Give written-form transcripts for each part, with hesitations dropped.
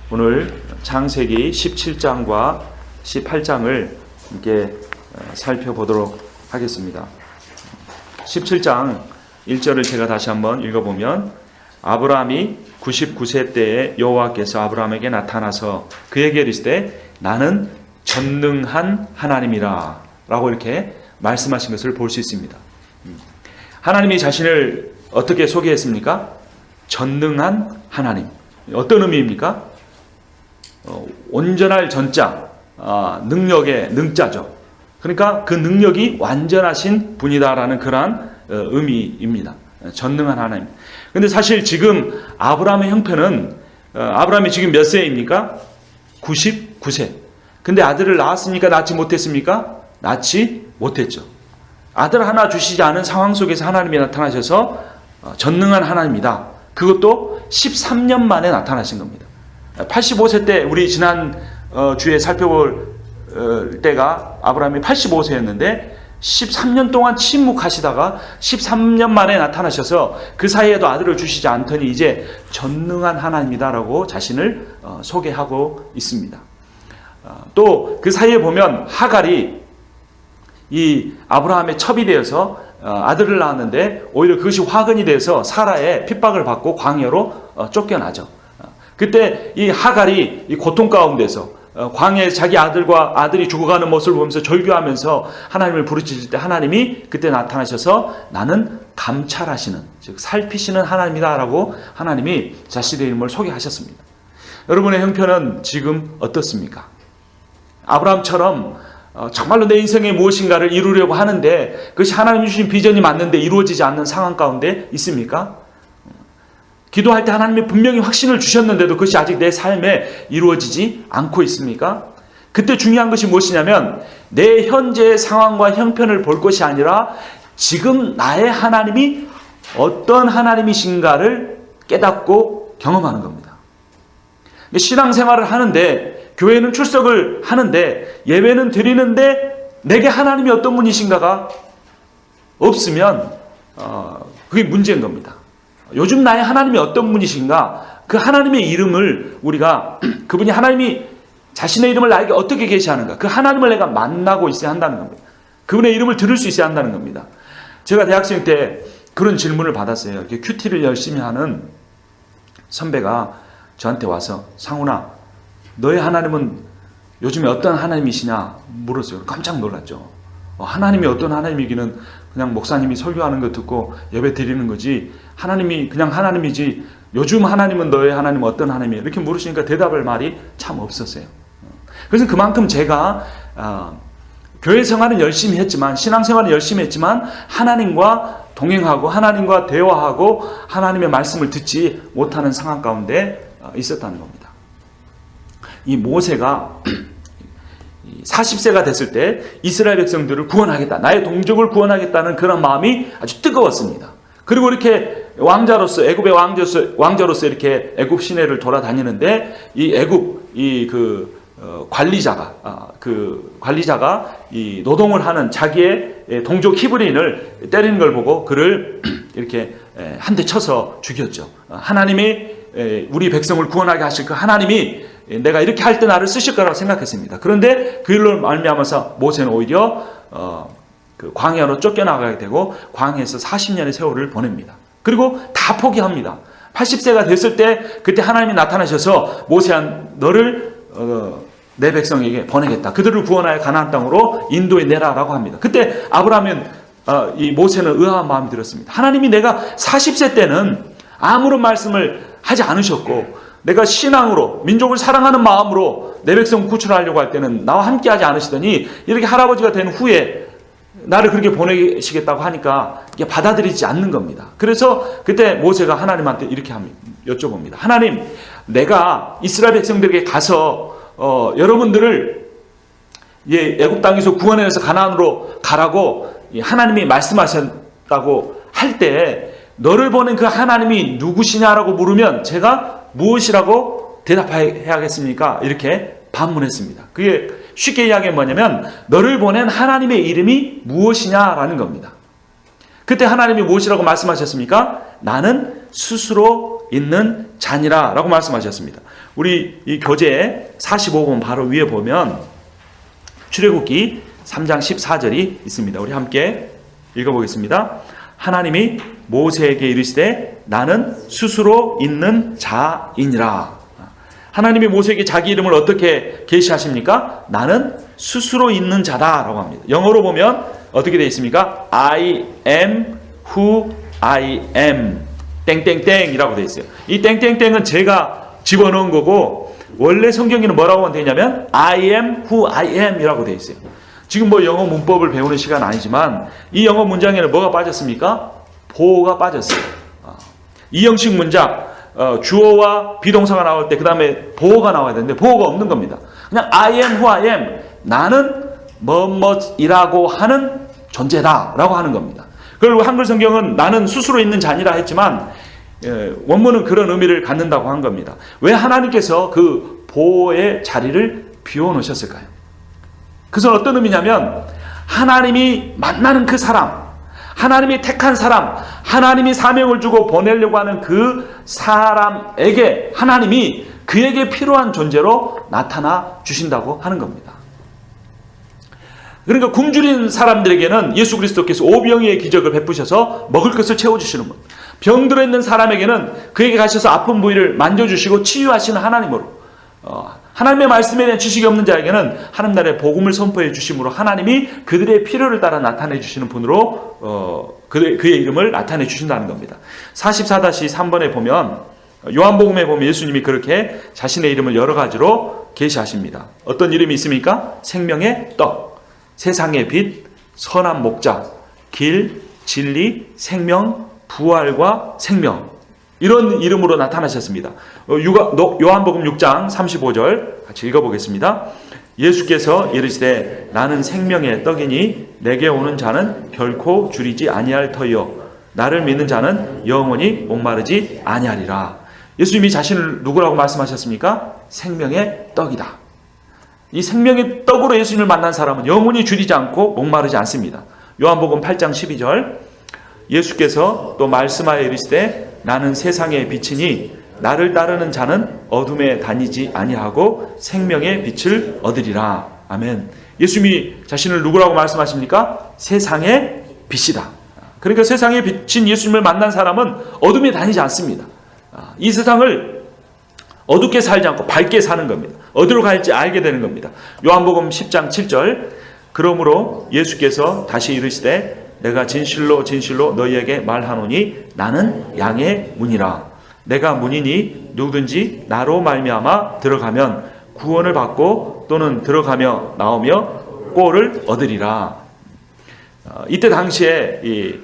오늘 창세기 17장과 18장을 함께 살펴보도록 하겠습니다. 17장 1절을 제가 다시 한번 읽어보면, 아브라함이 99세 때에 여호와께서 아브라함에게 나타나서 그에게 이르시되 나는 전능한 하나님이라 라고 이렇게 말씀하신 것을 볼 수 있습니다. 하나님이 자신을 어떻게 소개했습니까? 전능한 하나님. 어떤 의미입니까? 온전할 전자, 능력의 능자죠. 그러니까 그 능력이 완전하신 분이다라는 그러한 의미입니다. 전능한 하나님. 근데 사실 지금 아브라함의 형편은, 아브라함이 지금 몇 세입니까? 99세. 근데 아들을 낳았습니까? 낳지 못했습니까? 낳지 못했죠. 아들 하나 주시지 않은 상황 속에서 하나님이 나타나셔서 전능한 하나님이다. 그것도 13년 만에 나타나신 겁니다. 85세 때 우리 지난 주에 살펴볼 때가 아브라함이 85세였는데 13년 동안 침묵하시다가 13년 만에 나타나셔서 그 사이에도 아들을 주시지 않더니 이제 전능한 하나님이다라고 자신을 소개하고 있습니다. 또 그 사이에 보면 하갈이 이 아브라함의 첩이 되어서 아들을 낳았는데 오히려 그것이 화근이 돼서 사라의 핍박을 받고 광야로 쫓겨나죠. 그때 이 하갈이 이 고통 가운데서 광야에 자기 아들이 죽어가는 모습을 보면서 절규하면서 하나님을 부르짖을 때 하나님이 그때 나타나셔서 나는 감찰하시는, 즉 살피시는 하나님이다라고 하나님이 자신의 이름을 소개하셨습니다. 여러분의 형편은 지금 어떻습니까? 아브라함처럼 정말로 내 인생에 무엇인가를 이루려고 하는데 그것이 하나님이 주신 비전이 맞는데 이루어지지 않는 상황 가운데 있습니까? 기도할 때 하나님이 분명히 확신을 주셨는데도 그것이 아직 내 삶에 이루어지지 않고 있습니까? 그때 중요한 것이 무엇이냐면 내 현재의 상황과 형편을 볼 것이 아니라 지금 나의 하나님이 어떤 하나님이신가를 깨닫고 경험하는 겁니다. 신앙생활을 하는데, 교회는 출석을 하는데, 예배는 드리는데 내게 하나님이 어떤 분이신가가 없으면 그게 문제인 겁니다. 요즘 나의 하나님이 어떤 분이신가, 그 하나님의 이름을 우리가, 그분이 하나님이 자신의 이름을 나에게 어떻게 계시하는가, 그 하나님을 내가 만나고 있어야 한다는 겁니다. 그분의 이름을 들을 수 있어야 한다는 겁니다. 제가 대학생 때 그런 질문을 받았어요. 이렇게 큐티를 열심히 하는 선배가 저한테 와서, 상훈아, 너의 하나님은 요즘에 어떤 하나님이시냐 물었어요. 깜짝 놀랐죠. 하나님이 어떤 하나님이기는 그냥 목사님이 설교하는 거 듣고 예배 드리는 거지, 하나님이 그냥 하나님이지 요즘 하나님은 너의 하나님은 어떤 하나님이에요? 이렇게 물으시니까 대답할 말이 참 없었어요. 그래서 그만큼 제가 교회 생활은 열심히 했지만, 신앙생활은 열심히 했지만 하나님과 동행하고 하나님과 대화하고 하나님의 말씀을 듣지 못하는 상황 가운데 있었다는 겁니다. 이 모세가 40세가 됐을 때 이스라엘 백성들을 구원하겠다, 나의 동족을 구원하겠다는 그런 마음이 아주 뜨거웠습니다. 그리고 이렇게 왕자로서, 애굽의 왕자로서 이렇게 애굽 시내를 돌아다니는데 이 애굽 관리자가 이 노동을 하는 자기의 동족 히브리인을 때리는 걸 보고 그를 이렇게 한 대 쳐서 죽였죠. 하나님이 우리 백성을 구원하게 하실 그 하나님이 내가 이렇게 할 때 나를 쓰실 거라고 생각했습니다. 그런데 그 일로 말미암아서 모세는 오히려 그 광야로 쫓겨나가게 되고 광야에서 40년의 세월을 보냅니다. 그리고 다 포기합니다. 80세가 됐을 때 그때 하나님이 나타나셔서 모세야, 너를 내 백성에게 보내겠다, 그들을 구원하여 가나안 땅으로 인도해 내라라고 합니다. 그때 이 모세는 의아한 마음이 들었습니다. 하나님이 내가 40세 때는 아무런 말씀을 하지 않으셨고, 내가 신앙으로 민족을 사랑하는 마음으로 내 백성 구출하려고 할 때는 나와 함께 하지 않으시더니 이렇게 할아버지가 된 후에 나를 그렇게 보내시겠다고 하니까 이게 받아들이지 않는 겁니다. 그래서 그때 모세가 하나님한테 이렇게 여쭤봅니다. 하나님, 내가 이스라엘 백성들에게 가서 여러분들을 애굽 땅에서 구원해서 가나안으로 가라고 하나님이 말씀하셨다고 할 때 너를 보낸 그 하나님이 누구시냐라고 물으면 제가 무엇이라고 대답해야겠습니까? 이렇게 반문했습니다. 그게 쉽게 이야기하면 뭐냐면 너를 보낸 하나님의 이름이 무엇이냐라는 겁니다. 그때 하나님이 무엇이라고 말씀하셨습니까? 나는 스스로 있는 자니라 라고 말씀하셨습니다. 우리 이 교재 45번 바로 위에 보면 출애굽기 3장 14절이 있습니다. 우리 함께 읽어보겠습니다. 하나님이 모세에게 이르시되 나는 스스로 있는 자이니라. 하나님이 모세에게 자기 이름을 어떻게 계시하십니까? 나는 스스로 있는 자다라고 합니다. 영어로 보면 어떻게 되어 있습니까? I am who I am 땡땡땡이라고 되어 있어요. 이 땡땡땡은 제가 집어넣은 거고 원래 성경에는 뭐라고 되어 있냐면 I am who I am 이라고 되어 있어요. 지금 뭐 영어 문법을 배우는 시간 아니지만 이 영어 문장에는 뭐가 빠졌습니까? 보호가 빠졌어요. 이 형식 문장 주어와 비동사가 나올 때 그 다음에 보호가 나와야 되는데 보호가 없는 겁니다. 그냥 I am who I am 나는 뭐뭐이라고 하는 존재다라고 하는 겁니다. 그리고 한글 성경은 나는 스스로 있는 자니라 했지만 원문은 그런 의미를 갖는다고 한 겁니다. 왜 하나님께서 그 보호의 자리를 비워놓으셨을까요? 그것은 어떤 의미냐면 하나님이 만나는 그 사람, 하나님이 택한 사람, 하나님이 사명을 주고 보내려고 하는 그 사람에게 하나님이 그에게 필요한 존재로 나타나 주신다고 하는 겁니다. 그러니까 굶주린 사람들에게는 예수 그리스도께서 오병이의 기적을 베푸셔서 먹을 것을 채워주시는 분, 병들어 있는 사람에게는 그에게 가셔서 아픈 부위를 만져주시고 치유하시는 하나님으로, 하나님의 말씀에 대한 지식이 없는 자에게는 하나님 나라의 복음을 선포해 주심으로 하나님이 그들의 필요를 따라 나타내 주시는 분으로 그의 이름을 나타내 주신다는 겁니다. 44-3번에 보면 요한복음에 보면 예수님이 그렇게 자신의 이름을 여러 가지로 계시하십니다. 어떤 이름이 있습니까? 생명의 떡, 세상의 빛, 선한 목자, 길, 진리, 생명, 부활과 생명, 이런 이름으로 나타나셨습니다. 요한복음 6장 35절 같이 읽어보겠습니다. 예수께서 이르시되 나는 생명의 떡이니 내게 오는 자는 결코 줄이지 아니할 터이요 나를 믿는 자는 영원히 목마르지 아니하리라. 예수님이 자신을 누구라고 말씀하셨습니까? 생명의 떡이다. 이 생명의 떡으로 예수님을 만난 사람은 영원히 줄이지 않고 목마르지 않습니다. 요한복음 8장 12절 예수께서 또 말씀하여 이르시되 나는 세상의 빛이니 나를 따르는 자는 어둠에 다니지 아니하고 생명의 빛을 얻으리라. 아멘. 예수님이 자신을 누구라고 말씀하십니까? 세상의 빛이다. 그러니까 세상의 빛인 예수님을 만난 사람은 어둠에 다니지 않습니다. 이 세상을 어둡게 살지 않고 밝게 사는 겁니다. 어디로 갈지 알게 되는 겁니다. 요한복음 10장 7절 그러므로 예수께서 다시 이르시되 내가 진실로 진실로 너희에게 말하노니 나는 양의 문이라. 내가 문이니 누구든지 나로 말미암아 들어가면 구원을 받고 또는 들어가며 나오며 꼴을 얻으리라. 이때 당시에 이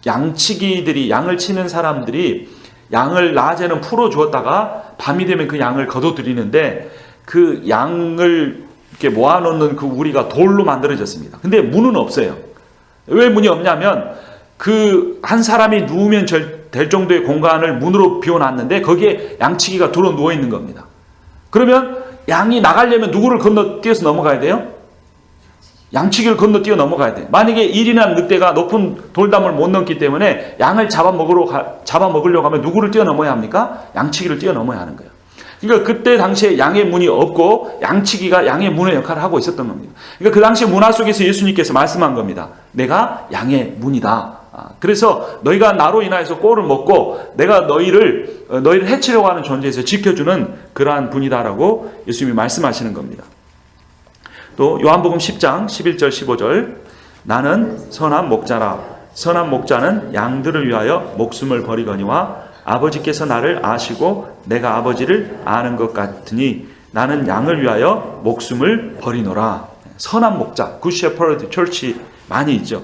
양치기들이 양을 치는 사람들이 양을 낮에는 풀어 주었다가 밤이 되면 그 양을 거둬들이는데 그 양을 이렇게 모아놓는 그 우리가 돌로 만들어졌습니다. 근데 문은 없어요. 왜 문이 없냐면 그 한 사람이 누우면 될 정도의 공간을 문으로 비워놨는데 거기에 양치기가 들어 누워 있는 겁니다. 그러면 양이 나가려면 누구를 건너뛰어서 넘어가야 돼요? 양치기를 건너뛰어 넘어가야 돼요. 만약에 일이나 늑대가 높은 돌담을 못 넘기 때문에 양을 잡아먹으려고 하면 누구를 뛰어넘어야 합니까? 양치기를 뛰어넘어야 하는 거예요. 그러니까 그때 당시에 양의 문이 없고 양치기가 양의 문의 역할을 하고 있었던 겁니다. 그러니까 그 당시 문화 속에서 예수님께서 말씀한 겁니다. 내가 양의 문이다. 그래서 너희가 나로 인하여서 꼴을 먹고 내가 너희를 해치려고 하는 존재에서 지켜주는 그러한 분이다라고 예수님이 말씀하시는 겁니다. 또 요한복음 10장 11절 15절 나는 선한 목자라. 선한 목자는 양들을 위하여 목숨을 버리거니와 아버지께서 나를 아시고 내가 아버지를 아는 것 같으니 나는 양을 위하여 목숨을 버리노라. 선한 목자, 굿 셰퍼드 처치 많이 있죠.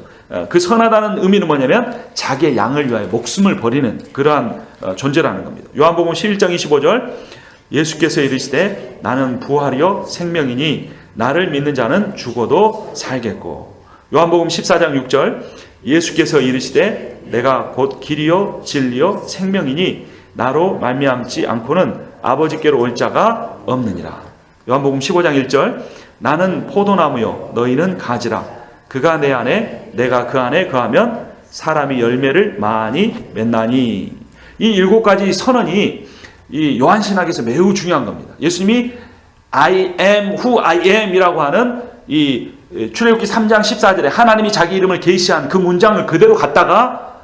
그 선하다는 의미는 뭐냐면 자기의 양을 위하여 목숨을 버리는 그러한 존재라는 겁니다. 요한복음 11장 25절 예수께서 이르시되 나는 부활이요 생명이니 나를 믿는 자는 죽어도 살겠고. 요한복음 14장 6절 예수께서 이르시되 내가 곧 길이요 진리요 생명이니 나로 말미암지 않고는 아버지께로 올 자가 없느니라. 요한복음 15장 1절 나는 포도나무요 너희는 가지라. 그가 내 안에 내가 그 안에 거하면 사람이 열매를 많이 맺나니. 이 7가지 선언이 이 요한신학에서 매우 중요한 겁니다. 예수님이 I am who I am 이라고 하는 이 출애굽기 3장 14절에 하나님이 자기 이름을 계시한 그 문장을 그대로 갖다가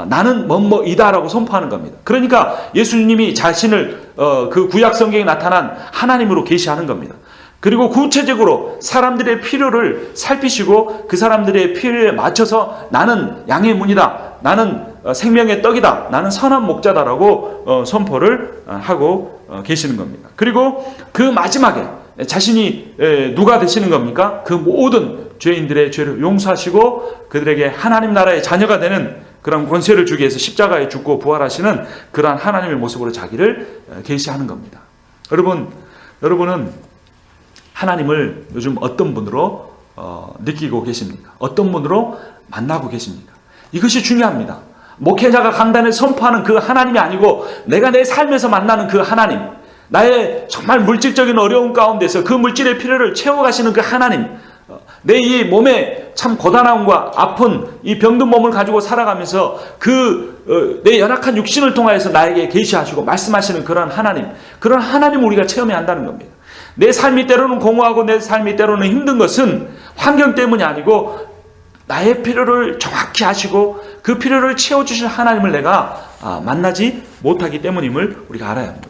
나는 뭐뭐이다라고 선포하는 겁니다. 그러니까 예수님이 자신을 그 구약 성경에 나타난 하나님으로 계시하는 겁니다. 그리고 구체적으로 사람들의 필요를 살피시고 그 사람들의 필요에 맞춰서 나는 양의 문이다, 나는 생명의 떡이다, 나는 선한 목자다라고 선포를 하고 계시는 겁니다. 그리고 그 마지막에 자신이 누가 되시는 겁니까? 그 모든 죄인들의 죄를 용서하시고 그들에게 하나님 나라의 자녀가 되는 그런 권세를 주기 위해서 십자가에 죽고 부활하시는 그러한 하나님의 모습으로 자기를 계시하는 겁니다. 여러분은 하나님을 요즘 어떤 분으로 느끼고 계십니까? 어떤 분으로 만나고 계십니까? 이것이 중요합니다. 목회자가 강단에 선포하는 그 하나님이 아니고 내가 내 삶에서 만나는 그 하나님, 나의 정말 물질적인 어려움 가운데서 그 물질의 필요를 채워가시는 그 하나님, 내 이 몸에 참 고단함과 아픈 이 병든 몸을 가지고 살아가면서 내 연약한 육신을 통하여서 나에게 계시하시고 말씀하시는 그런 하나님을 우리가 체험해야 한다는 겁니다. 내 삶이 때로는 공허하고 내 삶이 때로는 힘든 것은 환경 때문이 아니고 나의 필요를 정확히 아시고 그 필요를 채워주실 하나님을 내가 만나지 못하기 때문임을 우리가 알아야 합니다.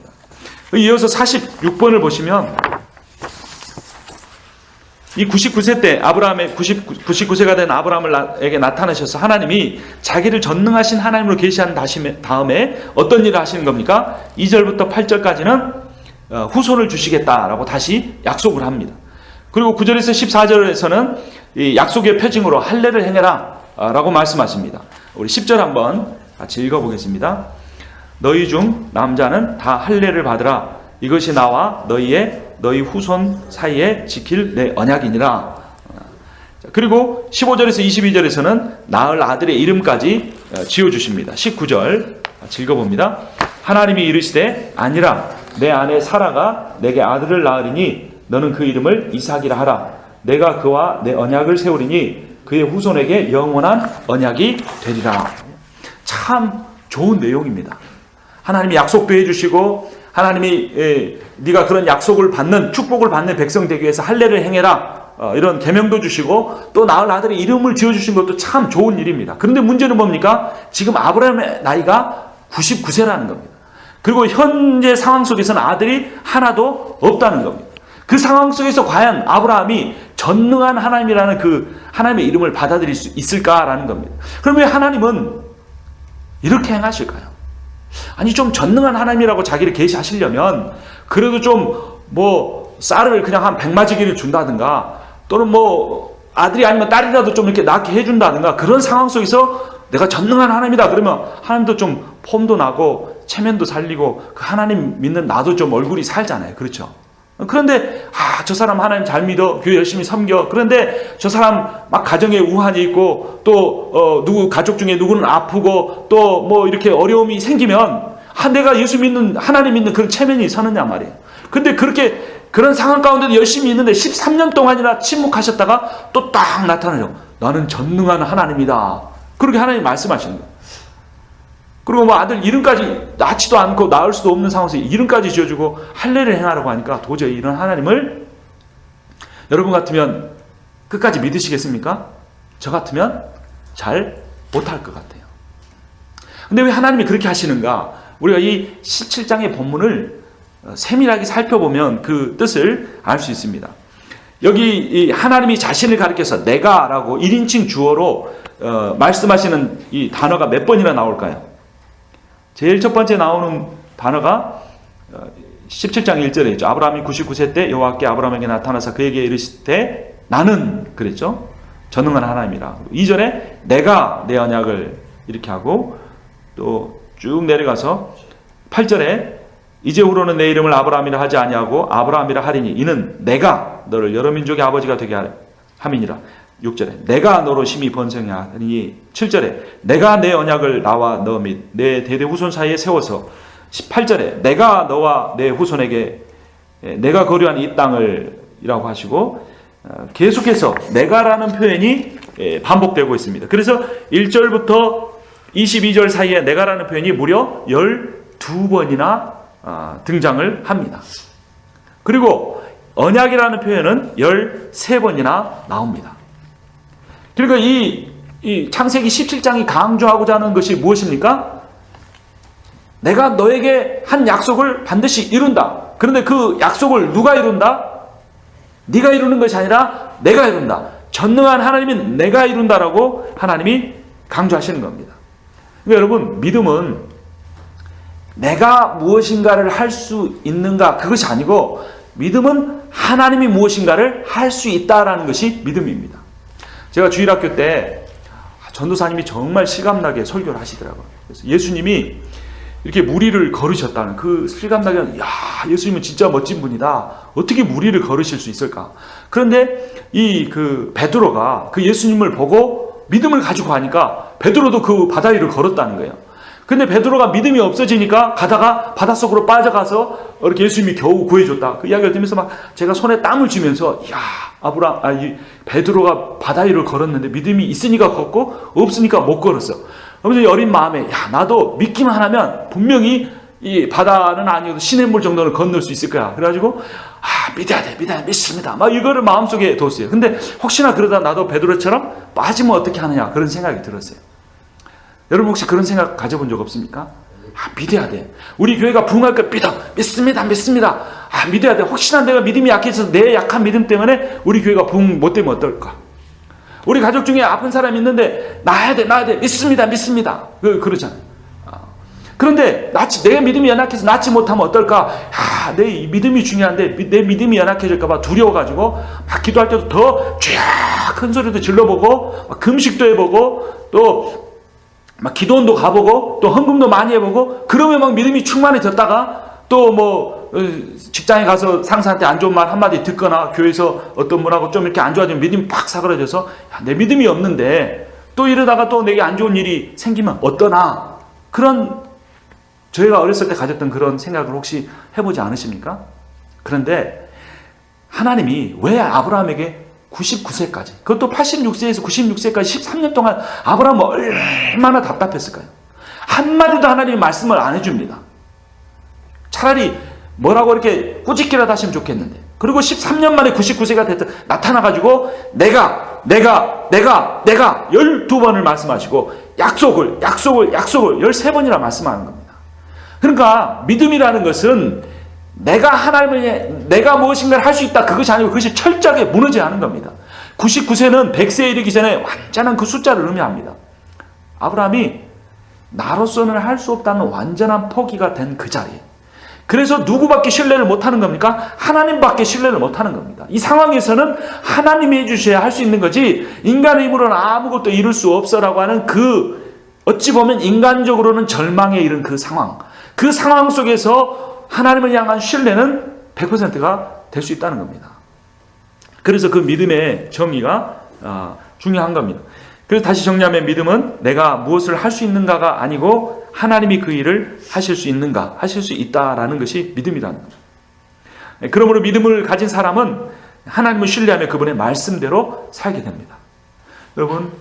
이어서 46번을 보시면 이 99세 때 99세가 된 아브라함에게 나타나셔서 하나님이 자기를 전능하신 하나님으로 계시한 다음에 어떤 일을 하시는 겁니까? 2절부터 8절까지는 후손을 주시겠다라고 다시 약속을 합니다. 그리고 9절에서 14절에서는 이 약속의 표징으로 할례를 행해라 라고 말씀하십니다. 우리 10절 한번 같이 읽어보겠습니다. 너희 중 남자는 다 할례를 받으라. 이것이 나와 너희 후손 사이에 지킬 내 언약이니라. 그리고 15절에서 22절에서는 낳을 아들의 이름까지 지어주십니다. 19절 같이 읽어봅니다. 하나님이 이르시되 아니라 내 아내 사라가 내게 아들을 낳으리니 너는 그 이름을 이삭이라 하라. 내가 그와 내 언약을 세우리니 그의 후손에게 영원한 언약이 되리라. 참 좋은 내용입니다. 하나님이 약속도 해주시고 하나님이 네가 그런 약속을 받는 축복을 받는 백성 되기 위해서 할례를 행해라 이런 계명도 주시고 또 낳을 아들의 이름을 지어주신 것도 참 좋은 일입니다. 그런데 문제는 뭡니까? 지금 아브라함의 나이가 99세라는 겁니다. 그리고 현재 상황 속에서는 아들이 하나도 없다는 겁니다. 그 상황 속에서 과연 아브라함이 전능한 하나님이라는 그 하나님의 이름을 받아들일 수 있을까라는 겁니다. 그럼 왜 하나님은 이렇게 행하실까요? 아니 좀 전능한 하나님이라고 자기를 계시하시려면 그래도 좀 쌀을 그냥 한 100마지기를 준다든가 또는 아들이 아니면 딸이라도 좀 이렇게 낳게 해준다든가 그런 상황 속에서 내가 전능한 하나님이다 그러면 하나님도 좀 폼도 나고 체면도 살리고 그 하나님 믿는 나도 좀 얼굴이 살잖아요. 그렇죠? 그런데 저 사람 하나님 잘 믿어 교회 열심히 섬겨 그런데 저 사람 막 가정에 우환이 있고 또 누구 가족 중에 누구는 아프고 또 이렇게 어려움이 생기면 내가 예수 믿는 하나님 믿는 그런 체면이 서느냐 말이에요. 근데 그런 상황 가운데도 열심히 있는데 13년 동안이나 침묵하셨다가 또 딱 나타나요. 나는 전능한 하나님이다. 그렇게 하나님 말씀하시는 거예요. 그리고 아들 이름까지 낳지도 않고 낳을 수도 없는 상황에서 이름까지 지어주고 할례를 행하라고 하니까 도저히 이런 하나님을 여러분 같으면 끝까지 믿으시겠습니까? 저 같으면 잘 못할 것 같아요. 근데 왜 하나님이 그렇게 하시는가? 우리가 이 17장의 본문을 세밀하게 살펴보면 그 뜻을 알 수 있습니다. 여기 이 하나님이 자신을 가리켜서 내가라고 1인칭 주어로 말씀하시는 이 단어가 몇 번이나 나올까요? 제일 첫 번째 나오는 단어가 17장 1절에 있죠. 아브라함이 99세 때 여호와께 아브라함에게 나타나서 그에게 이르시되 나는 그랬죠. 전능한 하나님이라. 2절에 내가 내 언약을 이렇게 하고 또 쭉 내려가서 8절에 이제후로는 내 이름을 아브라함이라 하지 아니하고 아브라함이라 하리니 이는 내가 너를 여러 민족의 아버지가 되게 함이니라. 6절에 내가 너로 심히 번성해 하니 7절에 내가 내 언약을 나와 너 및 내 대대 후손 사이에 세워서 18절에 내가 너와 내 후손에게 내가 거류한 이 땅을 이라고 하시고 계속해서 내가라는 표현이 반복되고 있습니다. 그래서 1절부터 22절 사이에 내가라는 표현이 무려 12번이나 등장을 합니다. 그리고 언약이라는 표현은 13번이나 나옵니다. 그러니까 이 창세기 17장이 강조하고자 하는 것이 무엇입니까? 내가 너에게 한 약속을 반드시 이룬다. 그런데 그 약속을 누가 이룬다? 네가 이루는 것이 아니라 내가 이룬다. 전능한 하나님은 내가 이룬다라고 하나님이 강조하시는 겁니다. 그러니까 여러분, 믿음은 내가 무엇인가를 할 수 있는가 그것이 아니고, 믿음은 하나님이 무엇인가를 할 수 있다라는 것이 믿음입니다. 제가 주일학교 때 전도사님이 정말 실감나게 설교를 하시더라고요. 그래서 예수님이 이렇게 무리를 걸으셨다는 그 실감나게, 야, 예수님은 진짜 멋진 분이다. 어떻게 무리를 걸으실 수 있을까? 그런데 베드로가 그 예수님을 보고 믿음을 가지고 가니까 베드로도 그 바다 위를 걸었다는 거예요. 근데 베드로가 믿음이 없어지니까 가다가 바닷속으로 빠져가서 이렇게 예수님이 겨우 구해줬다. 그 이야기를 들으면서 막 제가 손에 땀을 쥐면서, 야, 베드로가 바다 위를 걸었는데 믿음이 있으니까 걷고 없으니까 못 걸었어. 그러면서 여린 마음에, 야, 나도 믿기만 하면 분명히 이 바다는 아니어도 시냇물 정도는 건널 수 있을 거야. 그래가지고 믿어야 돼, 믿습니다. 막 이거를 마음속에 뒀어요. 근데 혹시나 그러다 나도 베드로처럼 빠지면 어떻게 하느냐, 그런 생각이 들었어요. 여러분 혹시 그런 생각 가져본 적 없습니까? 믿어야 돼. 우리 교회가 부흥할 걸 믿습니다. 믿어야 돼. 혹시나 내가 믿음이 약해져서 내 약한 믿음 때문에 우리 교회가 부흥 못 되면 어떨까? 우리 가족 중에 아픈 사람이 있는데 나야 돼. 믿습니다. 그러잖아요. 그런데 내 믿음이 연약해서 낫지 못하면 어떨까? 내 믿음이 중요한데 내 믿음이 연약해질까 봐 두려워가지고 막 기도할 때도 더 쥐야 큰 소리도 질러보고 막 금식도 해보고 또 막 기도원도 가보고 또 헌금도 많이 해보고, 그러면 막 믿음이 충만해졌다가 또 뭐 직장에 가서 상사한테 안 좋은 말 한마디 듣거나 교회에서 어떤 분하고 좀 이렇게 안 좋아지면 믿음이 팍 사그라져서, 야, 내 믿음이 없는데 또 이러다가 또 내게 안 좋은 일이 생기면 어떠나, 그런 저희가 어렸을 때 가졌던 그런 생각을 혹시 해보지 않으십니까? 그런데 하나님이 왜 아브라함에게 99세까지, 그것도 86세에서 96세까지 13년 동안 아브라함은 얼마나 답답했을까요? 한마디도 하나님이 말씀을 안 해줍니다. 차라리 뭐라고 이렇게 꾸짖기라도 하시면 좋겠는데, 그리고 13년 만에 99세가 나타나가지고 내가 12번을 말씀하시고 약속을 13번이나 말씀하는 겁니다. 그러니까 믿음이라는 것은 내가 무엇인가를 할 수 있다, 그것이 아니고 그것이 철저하게 무너져야 하는 겁니다. 99세는 100세에 이르기 전에 완전한 그 숫자를 의미합니다. 아브라함이 나로서는 할 수 없다는 완전한 포기가 된 그 자리에, 그래서 누구밖에 신뢰를 못하는 겁니까? 하나님밖에 신뢰를 못하는 겁니다. 이 상황에서는 하나님이 해주셔야 할 수 있는 거지, 인간의 힘으로는 아무것도 이룰 수 없어라고 하는 어찌 보면 인간적으로는 절망에 이른 그 상황 속에서 하나님을 향한 신뢰는 100%가 될 수 있다는 겁니다. 그래서 그 믿음의 정의가 중요한 겁니다. 그래서 다시 정리하면, 믿음은 내가 무엇을 할 수 있는가가 아니고 하나님이 그 일을 하실 수 있다라는 것이 믿음이라는 겁니다. 그러므로 믿음을 가진 사람은 하나님을 신뢰하며 그분의 말씀대로 살게 됩니다. 여러분,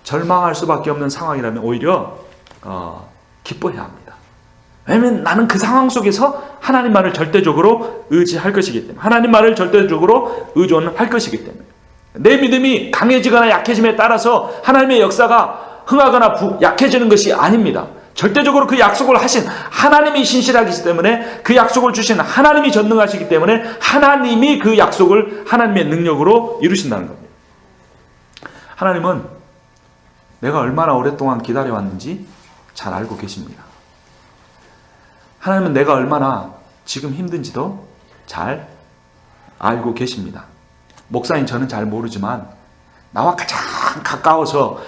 절망할 수밖에 없는 상황이라면 오히려 기뻐해야 합니다. 왜냐하면 나는 그 상황 속에서 하나님 말을 절대적으로 의지할 것이기 때문에, 하나님 말을 절대적으로 의존할 것이기 때문에, 내 믿음이 강해지거나 약해짐에 따라서 하나님의 역사가 흥하거나 약해지는 것이 아닙니다. 절대적으로 그 약속을 하신 하나님이 신실하시기 때문에, 그 약속을 주신 하나님이 전능하시기 때문에 하나님이 그 약속을 하나님의 능력으로 이루신다는 겁니다. 하나님은 내가 얼마나 오랫동안 기다려왔는지 잘 알고 계십니다. 하나님은 내가 얼마나 지금 힘든지도 잘 알고 계십니다. 목사인 저는 잘 모르지만 나와 가장 가까워서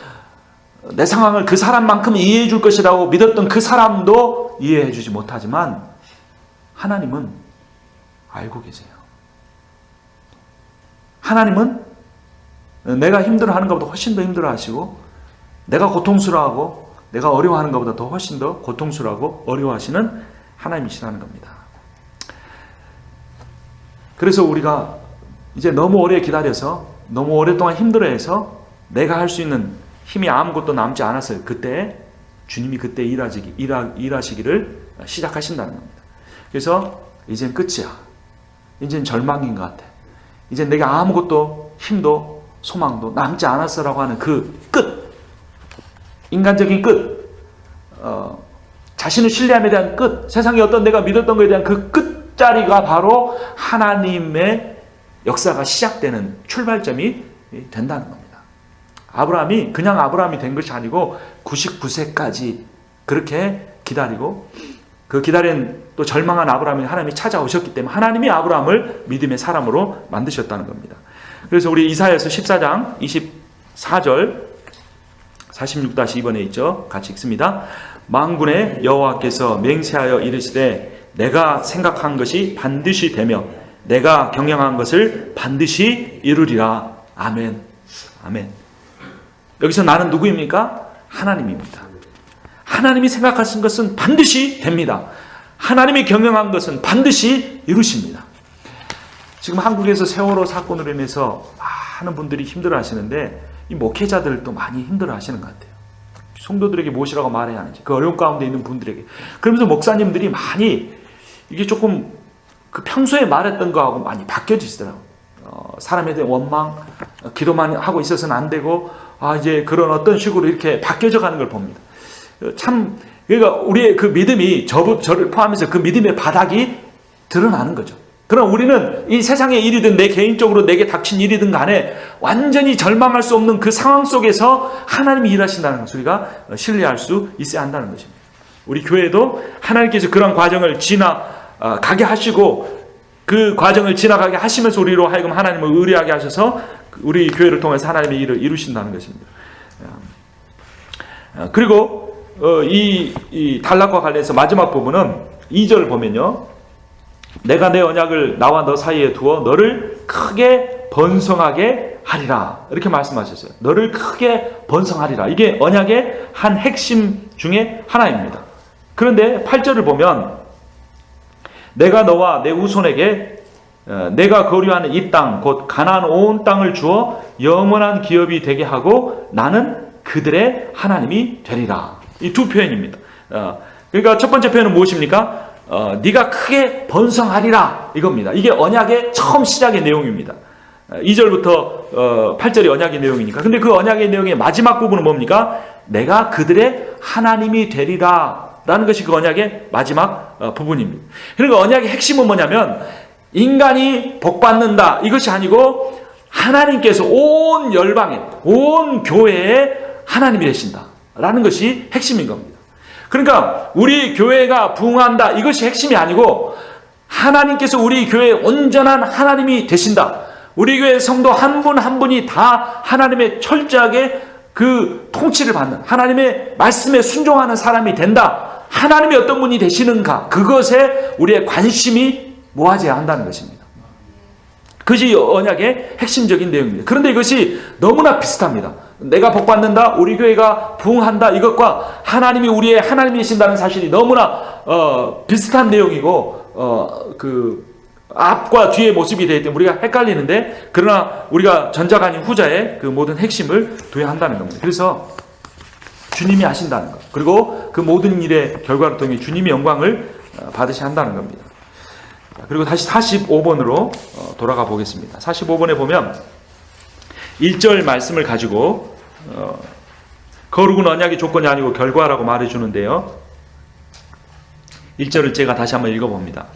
내 상황을 그 사람만큼 이해해 줄 것이라고 믿었던 그 사람도 이해해 주지 못하지만 하나님은 알고 계세요. 하나님은 내가 힘들어하는 것보다 훨씬 더 힘들어하시고, 내가 고통스러워하고 내가 어려워하는 것보다 더 훨씬 더 고통스러워하고 어려워하시는 하나님이시라는 겁니다. 그래서 우리가 이제 너무 오래 기다려서, 너무 오랫동안 힘들어해서 내가 할 수 있는 힘이 아무것도 남지 않았어요. 그때 주님이 그때 일하시기를 시작하신다는 겁니다. 그래서 이젠 끝이야. 이젠 절망인 것 같아. 이젠 내가 아무것도 힘도 소망도 남지 않았어라고 하는 그 끝, 인간적인 끝, 자신을 신뢰함에 대한 끝, 세상에 어떤 내가 믿었던 것에 대한 그 끝자리가 바로 하나님의 역사가 시작되는 출발점이 된다는 겁니다. 아브라함이 그냥 아브라함이 된 것이 아니고 99세까지 그렇게 기다리고, 그 기다린 또 절망한 아브라함이 하나님이 찾아오셨기 때문에 하나님이 아브라함을 믿음의 사람으로 만드셨다는 겁니다. 그래서 우리 이사야서 14장 24절 46-2번에 있죠. 같이 읽습니다. 만군의 여호와께서 맹세하여 이르시되 내가 생각한 것이 반드시 되며 내가 경영한 것을 반드시 이루리라. 아멘. 아멘. 여기서 나는 누구입니까? 하나님입니다. 하나님이 생각하신 것은 반드시 됩니다. 하나님이 경영한 것은 반드시 이루십니다. 지금 한국에서 세월호 사건으로 인해서 많은 분들이 힘들어 하시는데 이 목회자들도 많이 힘들어 하시는 것 같아요. 성도들에게 무엇이라고 말해야 하는지, 그 어려운 가운데 있는 분들에게. 그러면서 목사님들이 많이 이게 조금 그 평소에 말했던 거하고 많이 바뀌어지시더라고요. 사람에 대한 원망, 기도만 하고 있어서는 안 되고, 이제 그런 어떤 식으로 이렇게 바뀌어져 가는 걸 봅니다. 참, 그러니까 우리의 그 믿음이 저를 포함해서 그 믿음의 바닥이 드러나는 거죠. 그럼 우리는 이 세상의 일이든 내 개인적으로 내게 닥친 일이든 간에 완전히 절망할 수 없는 그 상황 속에서 하나님이 일하신다는 것을 우리가 신뢰할 수 있어야 한다는 것입니다. 우리 교회도 하나님께서 그런 과정을 지나가게 하시고, 그 과정을 지나가게 하시면서 우리로 하여금 하나님을 의뢰하게 하셔서 우리 교회를 통해서 하나님의 일을 이루신다는 것입니다. 그리고 이 단락과 관련해서 마지막 부분은 2절 보면요, 내가 내 언약을 나와 너 사이에 두어 너를 크게 번성하게 하리라, 이렇게 말씀하셨어요. 너를 크게 번성하리라. 이게 언약의 한 핵심 중에 하나입니다. 그런데 8절을 보면 내가 너와 내 후손에게 내가 거류하는 이 땅 곧 가나안 온 땅을 주어 영원한 기업이 되게 하고 나는 그들의 하나님이 되리라. 이 두 표현입니다. 그러니까 첫 번째 표현은 무엇입니까? 네가 크게 번성하리라, 이겁니다. 이게 언약의 처음 시작의 내용입니다. 2절부터 8절이 언약의 내용이니까. 근데 그 언약의 내용의 마지막 부분은 뭡니까? 내가 그들의 하나님이 되리라 라는 것이 그 언약의 마지막 부분입니다. 그러니까 언약의 핵심은 뭐냐면 인간이 복받는다, 이것이 아니고 하나님께서 온 열방에, 온 교회에 하나님이 되신다 라는 것이 핵심인 겁니다. 그러니까 우리 교회가 부흥한다, 이것이 핵심이 아니고 하나님께서 우리 교회에 온전한 하나님이 되신다, 우리 교회 성도 한 분 한 분이 다 하나님의 철저하게 그 통치를 받는, 하나님의 말씀에 순종하는 사람이 된다, 하나님이 어떤 분이 되시는가, 그것에 우리의 관심이 모아져야 한다는 것입니다. 그것이 언약의 핵심적인 내용입니다. 그런데 이것이 너무나 비슷합니다. 내가 복받는다, 우리 교회가 부흥한다, 이것과 하나님이 우리의 하나님이 되신다는 사실이 너무나 비슷한 내용이고 그 앞과 뒤의 모습이 되기 때문에 우리가 헷갈리는데, 그러나 우리가 전자가 아닌 후자의 그 모든 핵심을 둬야 한다는 겁니다. 그래서 주님이 하신다는 것, 그리고 그 모든 일의 결과를 통해 주님이 영광을 받으셔야 한다는 겁니다. 그리고 다시 45번으로 돌아가 보겠습니다. 45번에 보면 1절 말씀을 가지고 거룩은 언약의 조건이 아니고 결과라고 말해주는데요. 1절을 제가 다시 한번 읽어봅니다.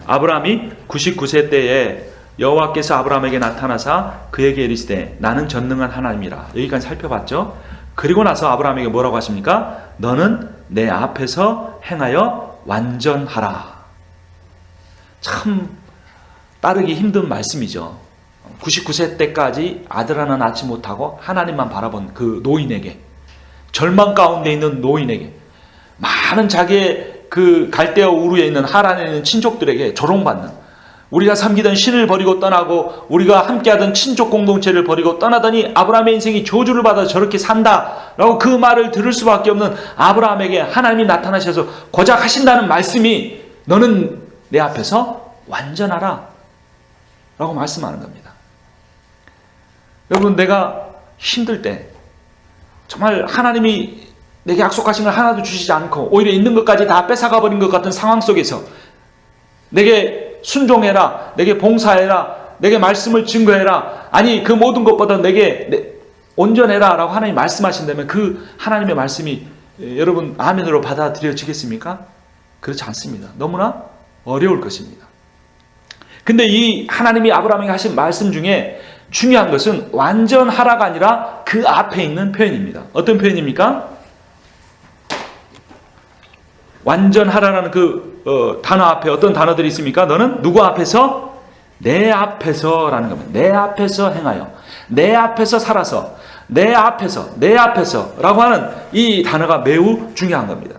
아브라함이 99세 때에 여호와께서 아브라함에게 나타나사 그에게 이르시되 나는 전능한 하나님이라. 여기까지 살펴봤죠. 그리고 나서 아브라함에게 뭐라고 하십니까? 너는 내 앞에서 행하여 완전하라. 참 따르기 힘든 말씀이죠. 99세 때까지 아들 하나 낳지 못하고 하나님만 바라본 그 노인에게, 절망 가운데 있는 노인에게, 많은 자기의 그 갈대아 우르에 있는 하란에 있는 친족들에게 조롱받는, 우리가 섬기던 신을 버리고 떠나고 우리가 함께하던 친족 공동체를 버리고 떠나더니 아브라함의 인생이 저주를 받아 저렇게 산다라고 그 말을 들을 수밖에 없는 아브라함에게 하나님이 나타나셔서 고작 하신다는 말씀이 너는 내 앞에서 완전하라 라고 말씀하는 겁니다. 여러분, 내가 힘들 때, 정말 하나님이 내게 약속하신 걸 하나도 주시지 않고 오히려 있는 것까지 다 뺏어가 버린 것 같은 상황 속에서 내게 순종해라, 내게 봉사해라, 내게 말씀을 증거해라, 아니 그 모든 것보다 내게 온전해라 라고 하나님이 말씀하신다면 그 하나님의 말씀이 여러분 아멘으로 받아들여지겠습니까? 그렇지 않습니다. 너무나 어려울 것입니다. 근데 이 하나님이 아브라함에게 하신 말씀 중에 중요한 것은 완전하라가 아니라 그 앞에 있는 표현입니다. 어떤 표현입니까? 완전하라라는 그 단어 앞에 어떤 단어들이 있습니까? 너는 누구 앞에서? 내 앞에서라는 겁니다. 내 앞에서 행하여, 내 앞에서 살아서, 내 앞에서 라고 하는 이 단어가 매우 중요한 겁니다.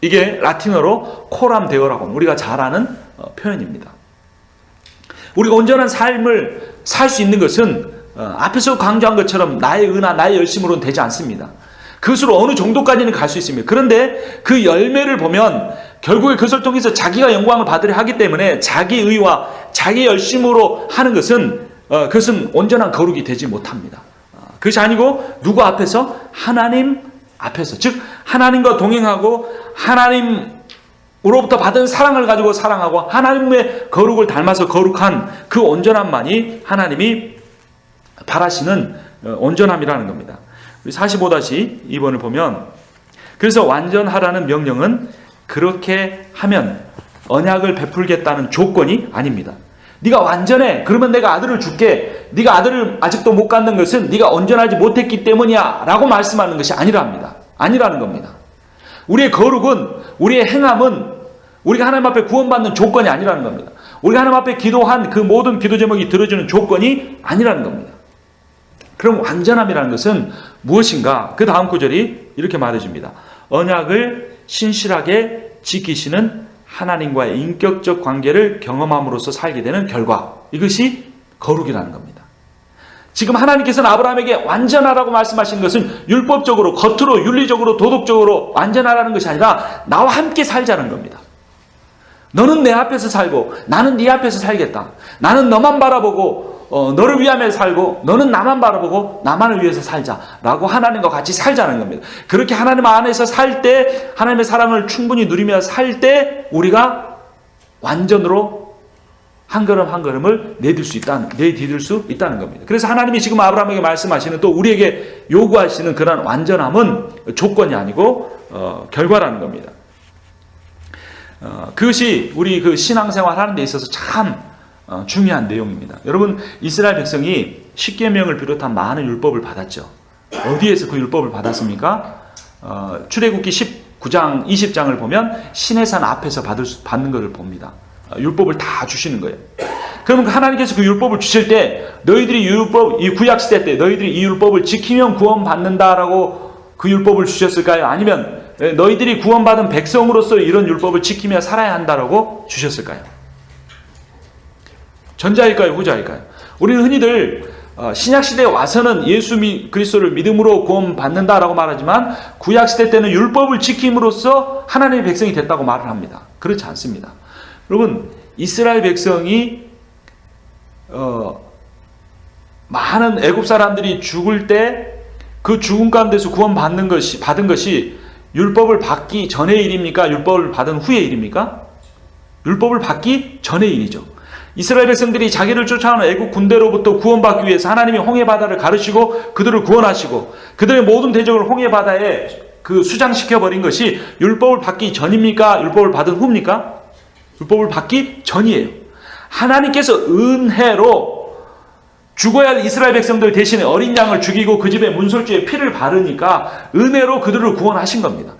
이게 라틴어로 코람 데오라고 하는 우리가 잘 아는 표현입니다. 우리가 온전한 삶을 살 수 있는 것은 앞에서 강조한 것처럼 나의 은하, 나의 열심으로는 되지 않습니다. 그것으로 어느 정도까지는 갈 수 있습니다. 그런데 그 열매를 보면 결국에 그것을 통해서 자기가 영광을 받으려 하기 때문에 자기 의와 자기 열심으로 하는 것은 그것은 온전한 거룩이 되지 못합니다. 그것이 아니고 누구 앞에서? 하나님 앞에서, 즉 하나님과 동행하고 하나님으로부터 받은 사랑을 가지고 사랑하고 하나님의 거룩을 닮아서 거룩한 그 온전함만이 하나님이 바라시는 온전함이라는 겁니다. 우리 45-2번을 보면, 그래서 완전하라는 명령은 그렇게 하면 언약을 베풀겠다는 조건이 아닙니다. 네가 완전해, 그러면 내가 아들을 줄게, 네가 아들을 아직도 못 갖는 것은 네가 온전하지 못했기 때문이야 라고 말씀하는 것이 아니라는 겁니다. 우리의 거룩은, 우리의 행함은 우리가 하나님 앞에 구원받는 조건이 아니라는 겁니다. 우리가 하나님 앞에 기도한 그 모든 기도 제목이 들어주는 조건이 아니라는 겁니다. 그럼 완전함이라는 것은 무엇인가? 그 다음 구절이 이렇게 말해줍니다. 언약을 신실하게 지키시는 하나님과의 인격적 관계를 경험함으로써 살게 되는 결과, 이것이 거룩이라는 겁니다. 지금 하나님께서는 아브라함에게 완전하라고 말씀하신 것은 율법적으로, 겉으로, 윤리적으로, 도덕적으로 완전하라는 것이 아니라 나와 함께 살자는 겁니다. 너는 내 앞에서 살고 나는 네 앞에서 살겠다. 나는 너만 바라보고 너를 위하며 살고 너는 나만 바라보고 나만을 위해서 살자라고 하나님과 같이 살자는 겁니다. 그렇게 하나님 안에서 살 때, 하나님의 사랑을 충분히 누리며 살 때 우리가 완전으로 한 걸음 한 걸음을 내디딜 수 있다는 겁니다. 그래서 하나님이 지금 아브라함에게 말씀하시는, 또 우리에게 요구하시는 그런 완전함은 조건이 아니고 결과라는 겁니다. 그것이 우리 그 신앙생활 하는 데 있어서 참 중요한 내용입니다. 여러분, 이스라엘 백성이 십계명을 비롯한 많은 율법을 받았죠. 어디에서 그 율법을 받았습니까? 출애굽기 19장, 20장을 보면 시내산 앞에서 받는 것을 봅니다. 율법을 다 주시는 거예요. 그러면 하나님께서 그 율법을 주실 때 너희들이 이 구약 시대 때 너희들이 이 율법을 지키면 구원받는다라고 그 율법을 주셨을까요? 아니면 너희들이 구원받은 백성으로서 이런 율법을 지키며 살아야 한다라고 주셨을까요? 전자일까요? 후자일까요? 우리는 흔히들 신약시대에 와서는 예수 그리스도를 믿음으로 구원받는다라고 말하지만 구약시대 때는 율법을 지킴으로써 하나님의 백성이 됐다고 말을 합니다. 그렇지 않습니다. 여러분, 이스라엘 백성이 많은 애굽 사람들이 죽을 때 그 죽음 가운데서 받은 것이 율법을 받기 전의 일입니까? 율법을 받은 후의 일입니까? 율법을 받기 전의 일이죠. 이스라엘 백성들이 자기를 쫓아오는 애국 군대로부터 구원받기 위해서 하나님이 홍해바다를 가르치고 그들을 구원하시고 그들의 모든 대적을 홍해바다에 그 수장시켜버린 것이 율법을 받기 전입니까? 율법을 받은 후입니까? 율법을 받기 전이에요. 하나님께서 은혜로 죽어야 할 이스라엘 백성들 대신에 어린 양을 죽이고 그 집에 문설주에 피를 바르니까 은혜로 그들을 구원하신 겁니다.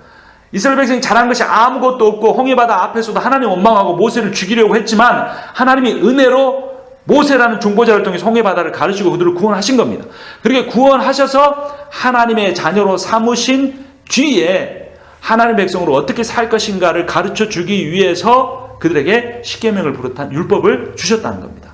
이스라엘 백성이 잘한 것이 아무것도 없고 홍해바다 앞에서도 하나님 원망하고 모세를 죽이려고 했지만 하나님이 은혜로 모세라는 중보자를 통해서 홍해바다를 가르치고 그들을 구원하신 겁니다. 그렇게 구원하셔서 하나님의 자녀로 삼으신 뒤에 하나님의 백성으로 어떻게 살 것인가를 가르쳐 주기 위해서 그들에게 십계명을 비롯한 율법을 주셨다는 겁니다.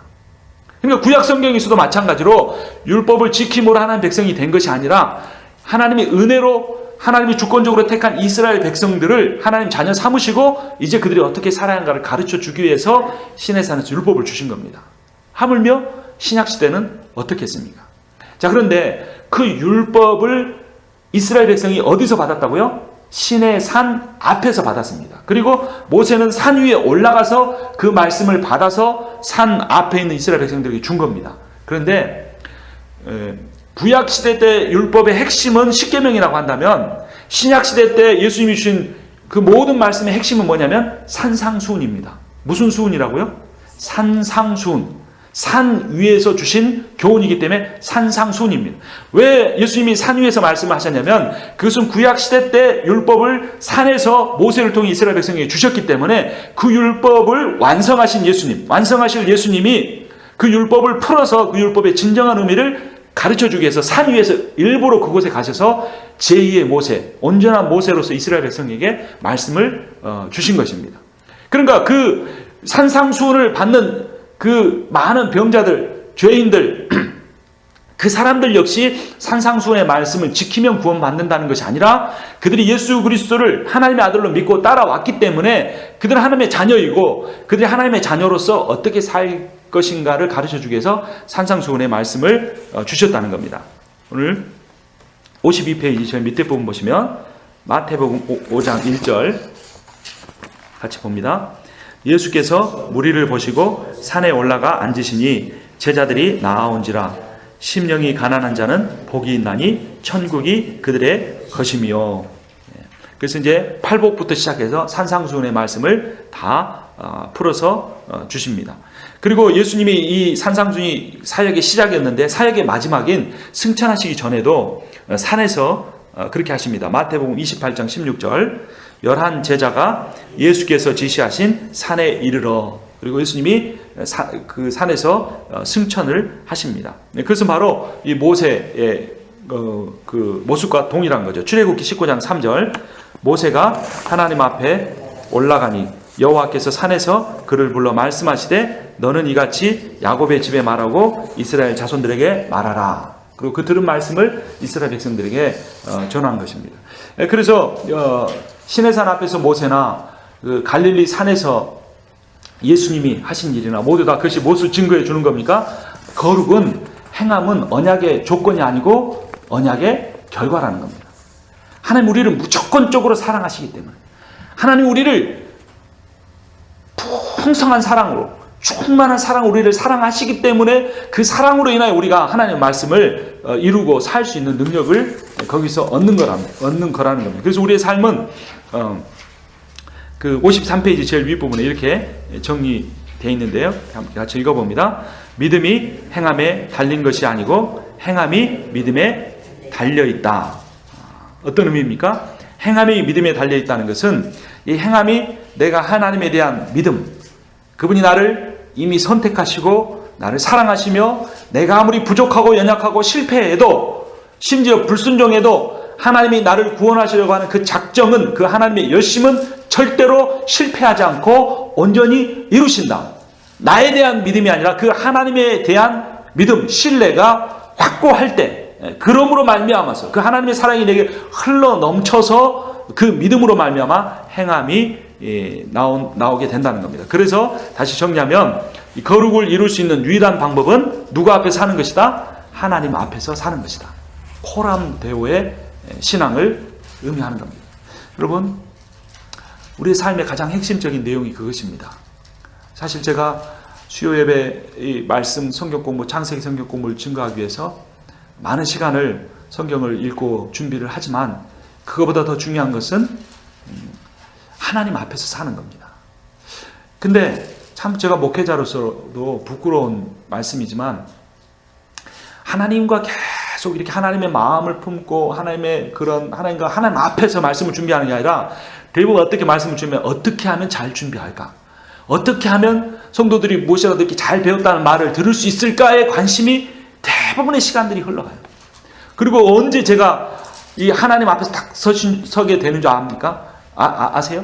그러니까 구약 성경에서도 마찬가지로 율법을 지킴으로 하나님의 백성이 된 것이 아니라 하나님이 은혜로 하나님이 주권적으로 택한 이스라엘 백성들을 하나님 자녀 삼으시고 이제 그들이 어떻게 살아야 하는가를 가르쳐 주기 위해서 시내산에서 율법을 주신 겁니다. 하물며 신약시대는 어떻게 했습니까? 자, 그런데 그 율법을 이스라엘 백성이 어디서 받았다고요? 시내 산 앞에서 받았습니다. 그리고 모세는 산 위에 올라가서 그 말씀을 받아서 산 앞에 있는 이스라엘 백성들에게 준 겁니다. 그런데 구약 시대 때 율법의 핵심은 십계명이라고 한다면, 신약 시대 때 예수님이 주신 그 모든 말씀의 핵심은 뭐냐면 산상수훈입니다. 무슨 수훈이라고요? 산상수훈. 산 위에서 주신 교훈이기 때문에 산상수훈입니다. 왜 예수님이 산 위에서 말씀을 하셨냐면, 그것은 구약 시대 때 율법을 산에서 모세를 통해 이스라엘 백성에게 주셨기 때문에 그 율법을 완성하신 예수님, 완성하실 예수님이 그 율법을 풀어서 그 율법의 진정한 의미를 가르쳐주기 위해서 산 위에서 일부러 그곳에 가셔서 제2의 모세, 온전한 모세로서 이스라엘 백성에게 말씀을 주신 것입니다. 그러니까 그 산상수훈을 받는 그 많은 병자들, 죄인들, 그 사람들 역시 산상수훈의 말씀을 지키면 구원받는다는 것이 아니라, 그들이 예수 그리스도를 하나님의 아들로 믿고 따라왔기 때문에 그들은 하나님의 자녀이고, 그들이 하나님의 자녀로서 어떻게 살 것인가를 가르쳐주기 위해서 산상수훈의 말씀을 주셨다는 겁니다. 오늘 52페이지 제일 밑에 부분 보시면 마태복음 5장 1절 같이 봅니다. 예수께서 무리를 보시고 산에 올라가 앉으시니 제자들이 나아온지라. 심령이 가난한 자는 복이 있나니 천국이 그들의 것이며. 그래서 이제 팔복부터 시작해서 산상수훈의 말씀을 다 풀어서 주십니다. 그리고 예수님이 이 산상수훈이 사역의 시작이었는데, 사역의 마지막인 승천하시기 전에도 산에서 그렇게 하십니다. 마태복음 28장 16절. 11 제자가 예수께서 지시하신 산에 이르러. 그리고 예수님이 그 산에서 승천을 하십니다. 그것은 바로 이 모세의 그 모습과 동일한 거죠. 출애굽기 19장 3절. 모세가 하나님 앞에 올라가니 여호와께서 산에서 그를 불러 말씀하시되 너는 이같이 야곱의 집에 말하고 이스라엘 자손들에게 말하라. 그리고 그 들은 말씀을 이스라엘 백성들에게 전한 것입니다. 그래서 시내산 앞에서 모세나 그 갈릴리 산에서 예수님이 하신 일이나 모두 다 그것이 무엇을 증거해 주는 겁니까? 거룩은, 행함은 언약의 조건이 아니고 언약의 결과라는 겁니다. 하나님 우리를 무조건적으로 사랑하시기 때문에, 하나님 우리를 풍성한 사랑으로, 충만한 사랑으로 우리를 사랑하시기 때문에 그 사랑으로 인하여 우리가 하나님의 말씀을 이루고 살 수 있는 능력을 거기서 얻는 거라는 겁니다. 그래서 우리의 삶은 그 53페이지 제일 윗부분에 이렇게 정리되어 있는데요. 같이 읽어봅니다. 믿음이 행함에 달린 것이 아니고 행함이 믿음에 달려있다. 어떤 의미입니까? 행함이 믿음에 달려있다는 것은, 이 행함이 내가 하나님에 대한 믿음, 그분이 나를 이미 선택하시고 나를 사랑하시며 내가 아무리 부족하고 연약하고 실패해도, 심지어 불순종해도 하나님이 나를 구원하시려고 하는 그 작정은, 그 하나님의 열심은 절대로 실패하지 않고 온전히 이루신다. 나에 대한 믿음이 아니라 그 하나님에 대한 믿음, 신뢰가 확고할 때, 그러므로 말미암아서 그 하나님의 사랑이 내게 흘러 넘쳐서 그 믿음으로 말미암아 행함이 나오게 된다는 겁니다. 그래서 다시 정리하면, 이 거룩을 이룰 수 있는 유일한 방법은 누구 앞에서 사는 것이다? 하나님 앞에서 사는 것이다. 코람 데오의 신앙을 의미하는 겁니다. 여러분, 우리의 삶의 가장 핵심적인 내용이 그것입니다. 사실 제가 수요 예배 말씀 성경 공부, 창세기 성경 공부를 증거하기 위해서 많은 시간을 성경을 읽고 준비를 하지만, 그거보다 더 중요한 것은 하나님 앞에서 사는 겁니다. 근데 참 제가 목회자로서도 부끄러운 말씀이지만, 하나님과 계속 이렇게 하나님의 마음을 품고 하나님 앞에서 말씀을 준비하는 게 아니라, 대부분 어떻게 말씀을 준비하면 어떻게 하면 잘 준비할까? 어떻게 하면 성도들이 무엇이라도 이렇게 잘 배웠다는 말을 들을 수 있을까에 관심이 대부분의 시간들이 흘러가요. 그리고 언제 제가 이 하나님 앞에서 딱 서게 되는 줄 압니까? 아세요?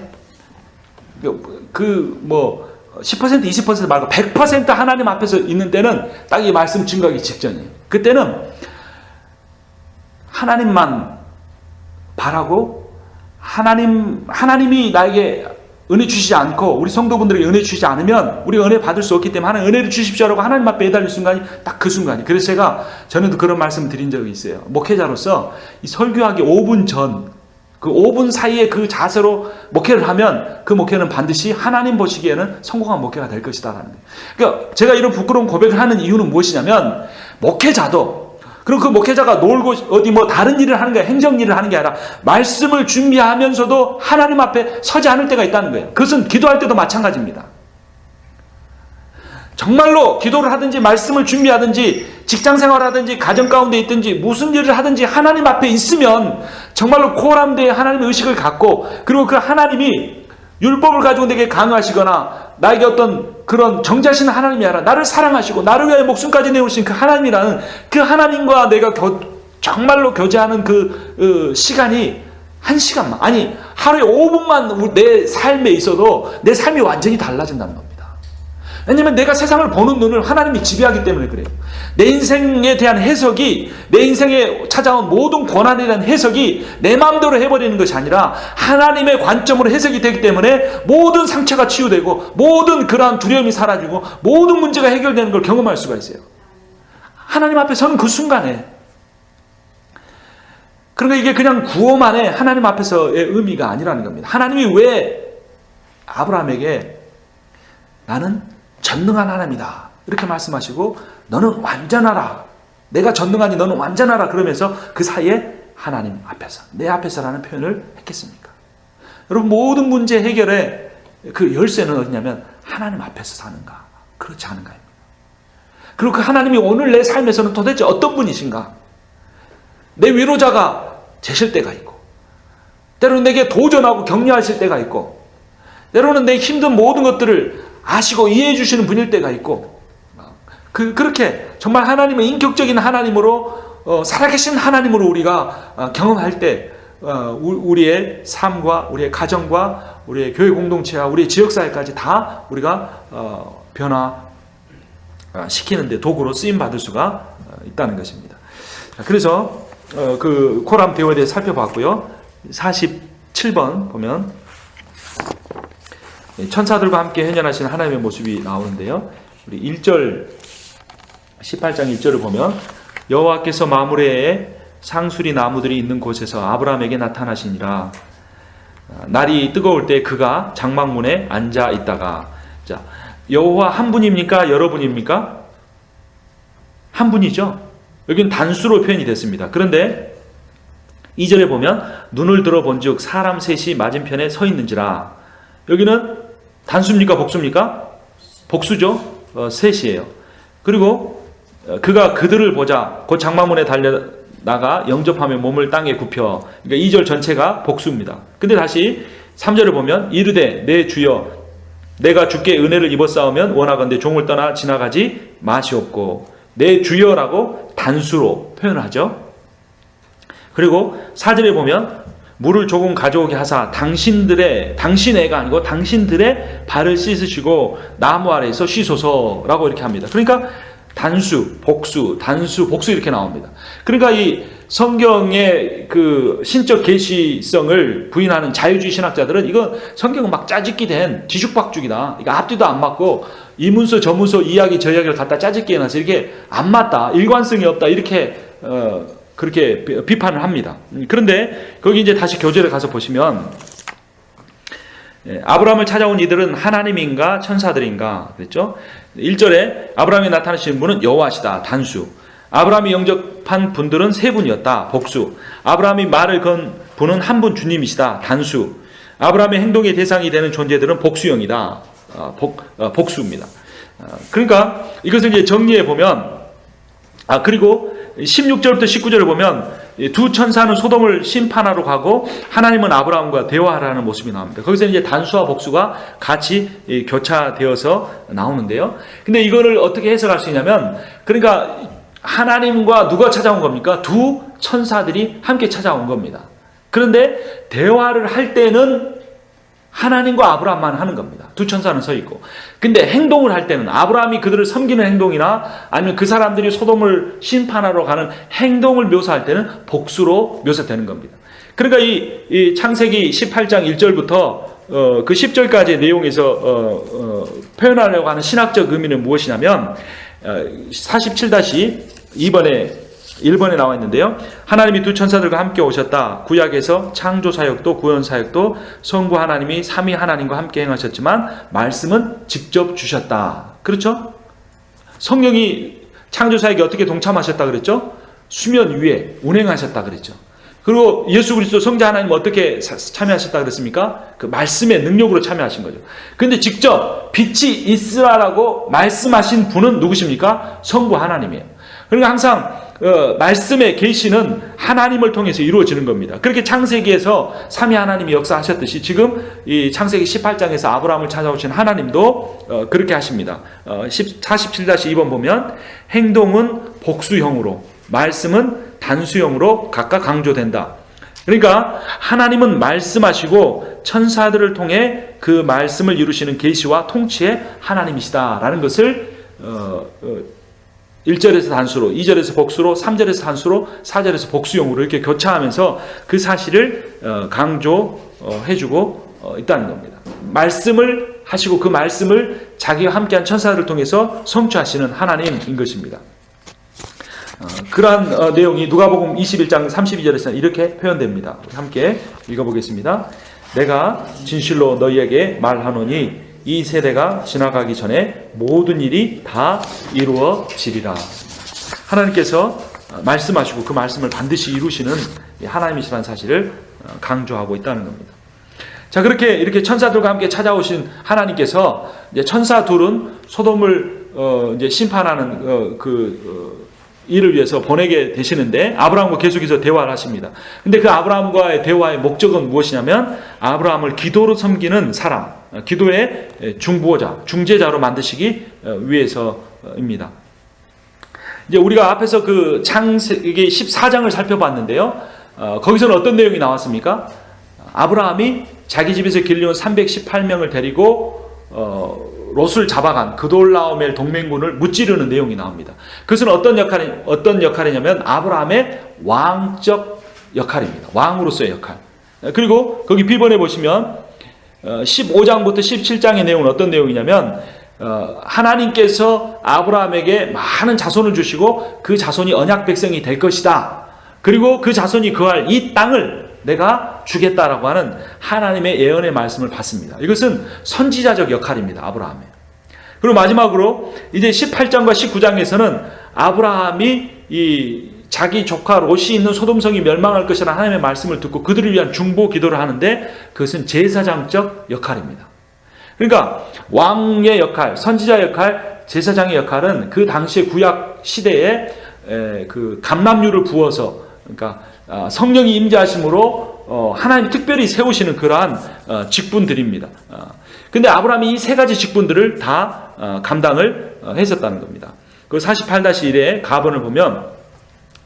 10%, 20% 말고 100% 하나님 앞에서 있는 때는 딱 이 말씀 증거하기 직전이에요. 그때는 하나님만 바라고 하나님이 나에게 은혜 주시지 않고 우리 성도분들에게 은혜 주시지 않으면 우리가 은혜 받을 수 없기 때문에 하나님 은혜를 주십시오라고 하나님 앞에 매달릴 순간이 딱 그 순간이. 그래서 제가 전에도 그런 말씀 드린 적이 있어요. 목회자로서 이 설교하기 5분 전, 그 5분 사이에 그 자세로 목회를 하면 그 목회는 반드시 하나님 보시기에는 성공한 목회가 될 것이다라는 거예요. 그러니까 제가 이런 부끄러운 고백을 하는 이유는 무엇이냐면 목회자도, 그리고 그 목회자가 놀고 어디 뭐 다른 일을 하는 게, 행정 일을 하는 게 아니라 말씀을 준비하면서도 하나님 앞에 서지 않을 때가 있다는 거예요. 그것은 기도할 때도 마찬가지입니다. 정말로 기도를 하든지 말씀을 준비하든지 직장생활을 하든지 가정 가운데 있든지 무슨 일을 하든지 하나님 앞에 있으면 정말로 코람대에 하나님의 의식을 갖고, 그리고 그 하나님이 율법을 가지고 내게 강요하시거나 나에게 어떤 그런 정죄하시는 하나님이 아니라 나를 사랑하시고 나를 위하여 목숨까지 내오신 그 하나님이라는 그 하나님과 내가 정말로 교제하는 그 시간이 1시간만, 아니 하루에 5분만 내 삶에 있어도 내 삶이 완전히 달라진다는 겁니다. 왜냐하면 내가 세상을 보는 눈을 하나님이 지배하기 때문에 그래요. 내 인생에 대한 해석이, 내 인생에 찾아온 모든 고난에 대한 해석이 내 마음대로 해버리는 것이 아니라 하나님의 관점으로 해석이 되기 때문에 모든 상처가 치유되고 모든 그러한 두려움이 사라지고 모든 문제가 해결되는 걸 경험할 수가 있어요. 하나님 앞에 서는 그 순간에. 그러니까 이게 그냥 구호만의 하나님 앞에서의 의미가 아니라는 겁니다. 하나님이 왜 아브라함에게 나는 전능한 하나님이다 이렇게 말씀하시고 너는 완전하라, 내가 전능하니 너는 완전하라 그러면서 그 사이에 하나님 앞에서, 내 앞에서라는 표현을 했겠습니까? 여러분, 모든 문제 해결의 그 열쇠는 어디냐면 하나님 앞에서 사는가 그렇지 않은가입니다. 그리고 그 하나님이 오늘 내 삶에서는 도대체 어떤 분이신가? 내 위로자가 되실 때가 있고, 때로는 내게 도전하고 격려하실 때가 있고, 때로는 내 힘든 모든 것들을 아시고 이해해 주시는 분일 때가 있고, 그렇게 정말 하나님의 인격적인 하나님으로, 살아계신 하나님으로 우리가 경험할 때 우리의 삶과 우리의 가정과 우리의 교회 공동체와 우리의 지역사회까지 다 우리가 변화시키는데 도구로 쓰임받을 수가 있다는 것입니다. 그래서 그 코람 대오에 대해서 살펴봤고요. 47번 보면 천사들과 함께 현현하신 하나님의 모습이 나오는데요. 우리 1절 18장 1절을 보면 여호와께서 마므레에 상수리 나무들이 있는 곳에서 아브라함에게 나타나시니라. 날이 뜨거울 때 그가 장막문에 앉아 있다가. 자, 여호와 한 분입니까? 여러 분입니까? 한 분이죠. 여기는 단수로 표현이 됐습니다. 그런데 2절에 보면 눈을 들어 본즉 사람 셋이 맞은편에 서 있는지라. 여기는 단수입니까? 복수입니까? 복수죠. 셋이에요. 그리고 그가 그들을 보자 곧 장막문에 달려나가 영접하며 몸을 땅에 굽혀. 그러니까 2절 전체가 복수입니다. 근데 다시 3절을 보면 이르되 내 주여 내가 주께 은혜를 입었사오면 원하건대 종을 떠나 지나가지 마시옵고. 내 주여라고 단수로 표현하죠. 그리고 4절에 보면 물을 조금 가져오게 하사 당신의가 아니고 당신들의 발을 씻으시고 나무 아래에서 쉬소서라고 이렇게 합니다. 그러니까 단수, 복수, 단수, 복수 이렇게 나옵니다. 그러니까 이 성경의 그 신적 계시성을 부인하는 자유주의 신학자들은 이거 성경은 막 짜집기 된 뒤죽박죽이다. 이거 앞뒤도 안 맞고 이 문서 저 문서 이야기 저 이야기를 갖다 짜집기 해놔서 이게 안 맞다. 일관성이 없다. 이렇게 그렇게 비판을 합니다. 그런데 거기 이제 다시 교재를 가서 보시면 아브라함을 찾아온 이들은 하나님인가 천사들인가 그랬죠. 1절에 아브라함이 나타나신 분은 여호와시다. 단수. 아브라함이 영접한 분들은 세 분이었다. 복수. 아브라함이 말을 건 분은 한 분 주님이시다. 단수. 아브라함의 행동의 대상이 되는 존재들은 복수형이다. 복수입니다. 그러니까 이것을 이제 정리해 보면 그리고 16절부터 19절을 보면 두 천사는 소돔을 심판하러 가고 하나님은 아브라함과 대화하라는 모습이 나옵니다. 거기서 이제 단수와 복수가 같이 교차되어서 나오는데요. 근데 이거를 어떻게 해석할 수 있냐면, 그러니까 하나님과 누가 찾아온 겁니까? 두 천사들이 함께 찾아온 겁니다. 그런데 대화를 할 때는 하나님과 아브라함만 하는 겁니다. 두 천사는 서 있고. 근데 행동을 할 때는 아브라함이 그들을 섬기는 행동이나 아니면 그 사람들이 소돔을 심판하러 가는 행동을 묘사할 때는 복수로 묘사되는 겁니다. 그러니까 이 창세기 18장 1절부터 그 10절까지의 내용에서 표현하려고 하는 신학적 의미는 무엇이냐면 47-1번에 나와 있는데요. 하나님이 두 천사들과 함께 오셨다. 구약에서 창조 사역도 구원 사역도 성부 하나님이 삼위 하나님과 함께 행하셨지만 말씀은 직접 주셨다. 그렇죠? 성령이 창조 사역에 어떻게 동참하셨다 그랬죠? 수면 위에 운행하셨다 그랬죠. 그리고 예수 그리스도 성자 하나님 어떻게 참여하셨다 그랬습니까? 그 말씀의 능력으로 참여하신 거죠. 그런데 직접 빛이 있으라라고 말씀하신 분은 누구십니까? 성부 하나님이에요. 그러니까 항상 말씀의 계시는 하나님을 통해서 이루어지는 겁니다. 그렇게 창세기에서 삼위 하나님이 역사하셨듯이 지금 이 창세기 18장에서 아브라함을 찾아오신 하나님도 그렇게 하십니다. 47-2번 보면 행동은 복수형으로 말씀은 단수형으로 각각 강조된다. 그러니까 하나님은 말씀하시고 천사들을 통해 그 말씀을 이루시는 계시와 통치의 하나님이시다라는 것을 1절에서 단수로, 2절에서 복수로, 3절에서 단수로, 4절에서 복수형으로 이렇게 교차하면서 그 사실을 강조해주고 있다는 겁니다. 말씀을 하시고 그 말씀을 자기와 함께한 천사들을 통해서 성취하시는 하나님인 것입니다. 그러한 내용이 누가복음 21장 32절에서는 이렇게 표현됩니다. 함께 읽어보겠습니다. 내가 진실로 너희에게 말하노니 이 세대가 지나가기 전에 모든 일이 다 이루어지리라. 하나님께서 말씀하시고 그 말씀을 반드시 이루시는 하나님이시라는 사실을 강조하고 있다는 겁니다. 자, 그렇게 이렇게 천사들과 함께 찾아오신 하나님께서 이제 천사 둘은 소돔을 이제 심판하는 일을 위해서 보내게 되시는데 아브라함과 계속해서 대화를 하십니다. 근데 그 아브라함과의 대화의 목적은 무엇이냐면 아브라함을 기도로 섬기는 사람, 기도의 중보자, 중재자로 만드시기 위해서입니다. 이제 우리가 앞에서 그 창세기 14장을 살펴봤는데요. 거기서는 어떤 내용이 나왔습니까? 아브라함이 자기 집에서 길러온 318명을 데리고 롯을 잡아간 그돌라오멜 동맹군을 무찌르는 내용이 나옵니다. 그것은 어떤 역할이냐면 아브라함의 왕적 역할입니다. 왕으로서의 역할. 그리고 거기 B번에 보시면 15장부터 17장의 내용은 어떤 내용이냐면 하나님께서 아브라함에게 많은 자손을 주시고 그 자손이 언약 백성이 될 것이다. 그리고 그 자손이 거할 이 땅을 내가 주겠다라고 하는 하나님의 예언의 말씀을 받습니다. 이것은 선지자적 역할입니다. 아브라함의. 그리고 마지막으로 이제 18장과 19장에서는 아브라함이 이 자기 조카 롯이 있는 소돔성이 멸망할 것이라는 하나님의 말씀을 듣고 그들을 위한 중보 기도를 하는데 그것은 제사장적 역할입니다. 그러니까 왕의 역할, 선지자 역할, 제사장의 역할은 그 당시의 구약 시대에 그 감람류를 부어서 그러니까 성령이 임재하심으로 하나님 특별히 세우시는 그러한 직분들입니다. 근데 아브라함이 이 세 가지 직분들을 다 감당을 했었다는 겁니다. 그 48-1의 가본을 보면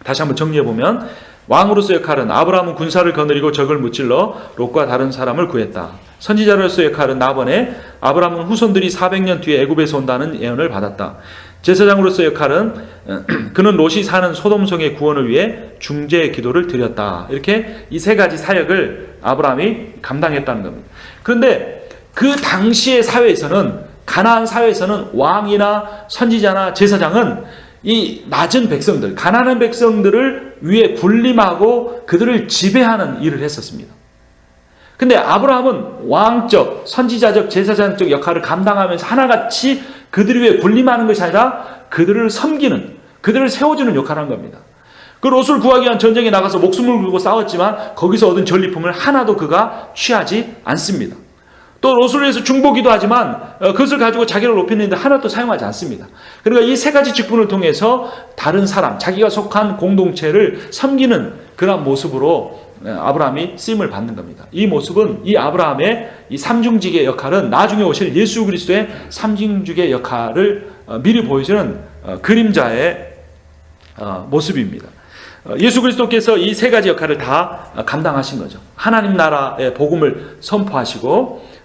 다시 한번 정리해 보면 왕으로서의 역할은 아브라함은 군사를 거느리고 적을 무찔러 롯과 다른 사람을 구했다. 선지자로서의 역할은 나번에 아브라함은 후손들이 400년 뒤에 애굽에서 온다는 예언을 받았다. 제사장으로서의 역할은 그는 롯이 사는 소돔성의 구원을 위해 중재의 기도를 드렸다. 이렇게 이 세 가지 사역을 아브라함이 감당했다는 겁니다. 그런데 그 당시의 사회에서는 가나안 사회에서는 왕이나 선지자나 제사장은 이 낮은 백성들, 가난한 백성들을 위해 군림하고 그들을 지배하는 일을 했었습니다. 근데 아브라함은 왕적, 선지자적, 제사장적 역할을 감당하면서 하나같이 그들을 위해 군림하는 것이 아니라 그들을 섬기는, 그들을 세워주는 역할을 한 겁니다. 그 롯을 구하기 위한 전쟁에 나가서 목숨을 걸고 싸웠지만 거기서 얻은 전리품을 하나도 그가 취하지 않습니다. 또 롯을 위해서 중보기도 하지만 그것을 가지고 자기를 높이는데 하나도 사용하지 않습니다. 그러니까 이 세 가지 직분을 통해서 다른 사람, 자기가 속한 공동체를 섬기는 그런 모습으로 아브라함이 쓰임을 받는 겁니다. 이 모습은 이 아브라함의 이 삼중직의 역할은 나중에 오실 예수 그리스도의 삼중직의 역할을 미리 보여주는 그림자의 모습입니다. 예수 그리스도께서 이 세 가지 역할을 다 감당하신 거죠. 하나님 나라의 복음을 선포하시고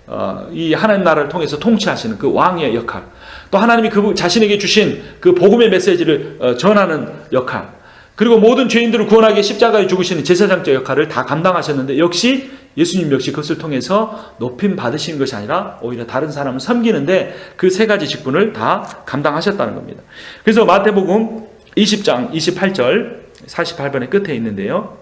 이 하나님 나라를 통해서 통치하시는 그 왕의 역할, 또 하나님이 그 자신에게 주신 그 복음의 메시지를 전하는 역할, 그리고 모든 죄인들을 구원하기 십자가에 죽으시는 제사장적 역할을 다 감당하셨는데 역시 예수님 역시 그것을 통해서 높임 받으신 것이 아니라 오히려 다른 사람을 섬기는데 그 세 가지 직분을 다 감당하셨다는 겁니다. 그래서 마태복음 20장 28절 48번의 끝에 있는데요.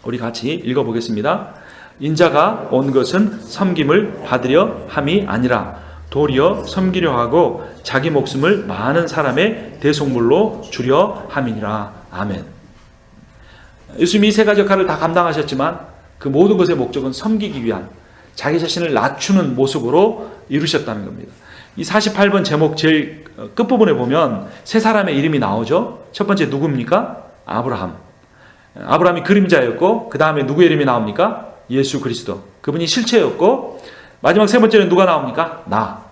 우리 같이 읽어보겠습니다. 인자가 온 것은 섬김을 받으려 함이 아니라 도리어 섬기려 하고 자기 목숨을 많은 사람의 대속물로 주려 함이니라. 아멘. 예수님이 이 세 가지 역할을 다 감당하셨지만 그 모든 것의 목적은 섬기기 위한 자기 자신을 낮추는 모습으로 이루셨다는 겁니다. 이 48번 제목 제일 끝부분에 보면 세 사람의 이름이 나오죠. 첫 번째 누굽니까? 아브라함. 아브라함이 그림자였고 그 다음에 누구의 이름이 나옵니까? 예수 그리스도. 그분이 실체였고 마지막 세 번째는 누가 나옵니까? 나.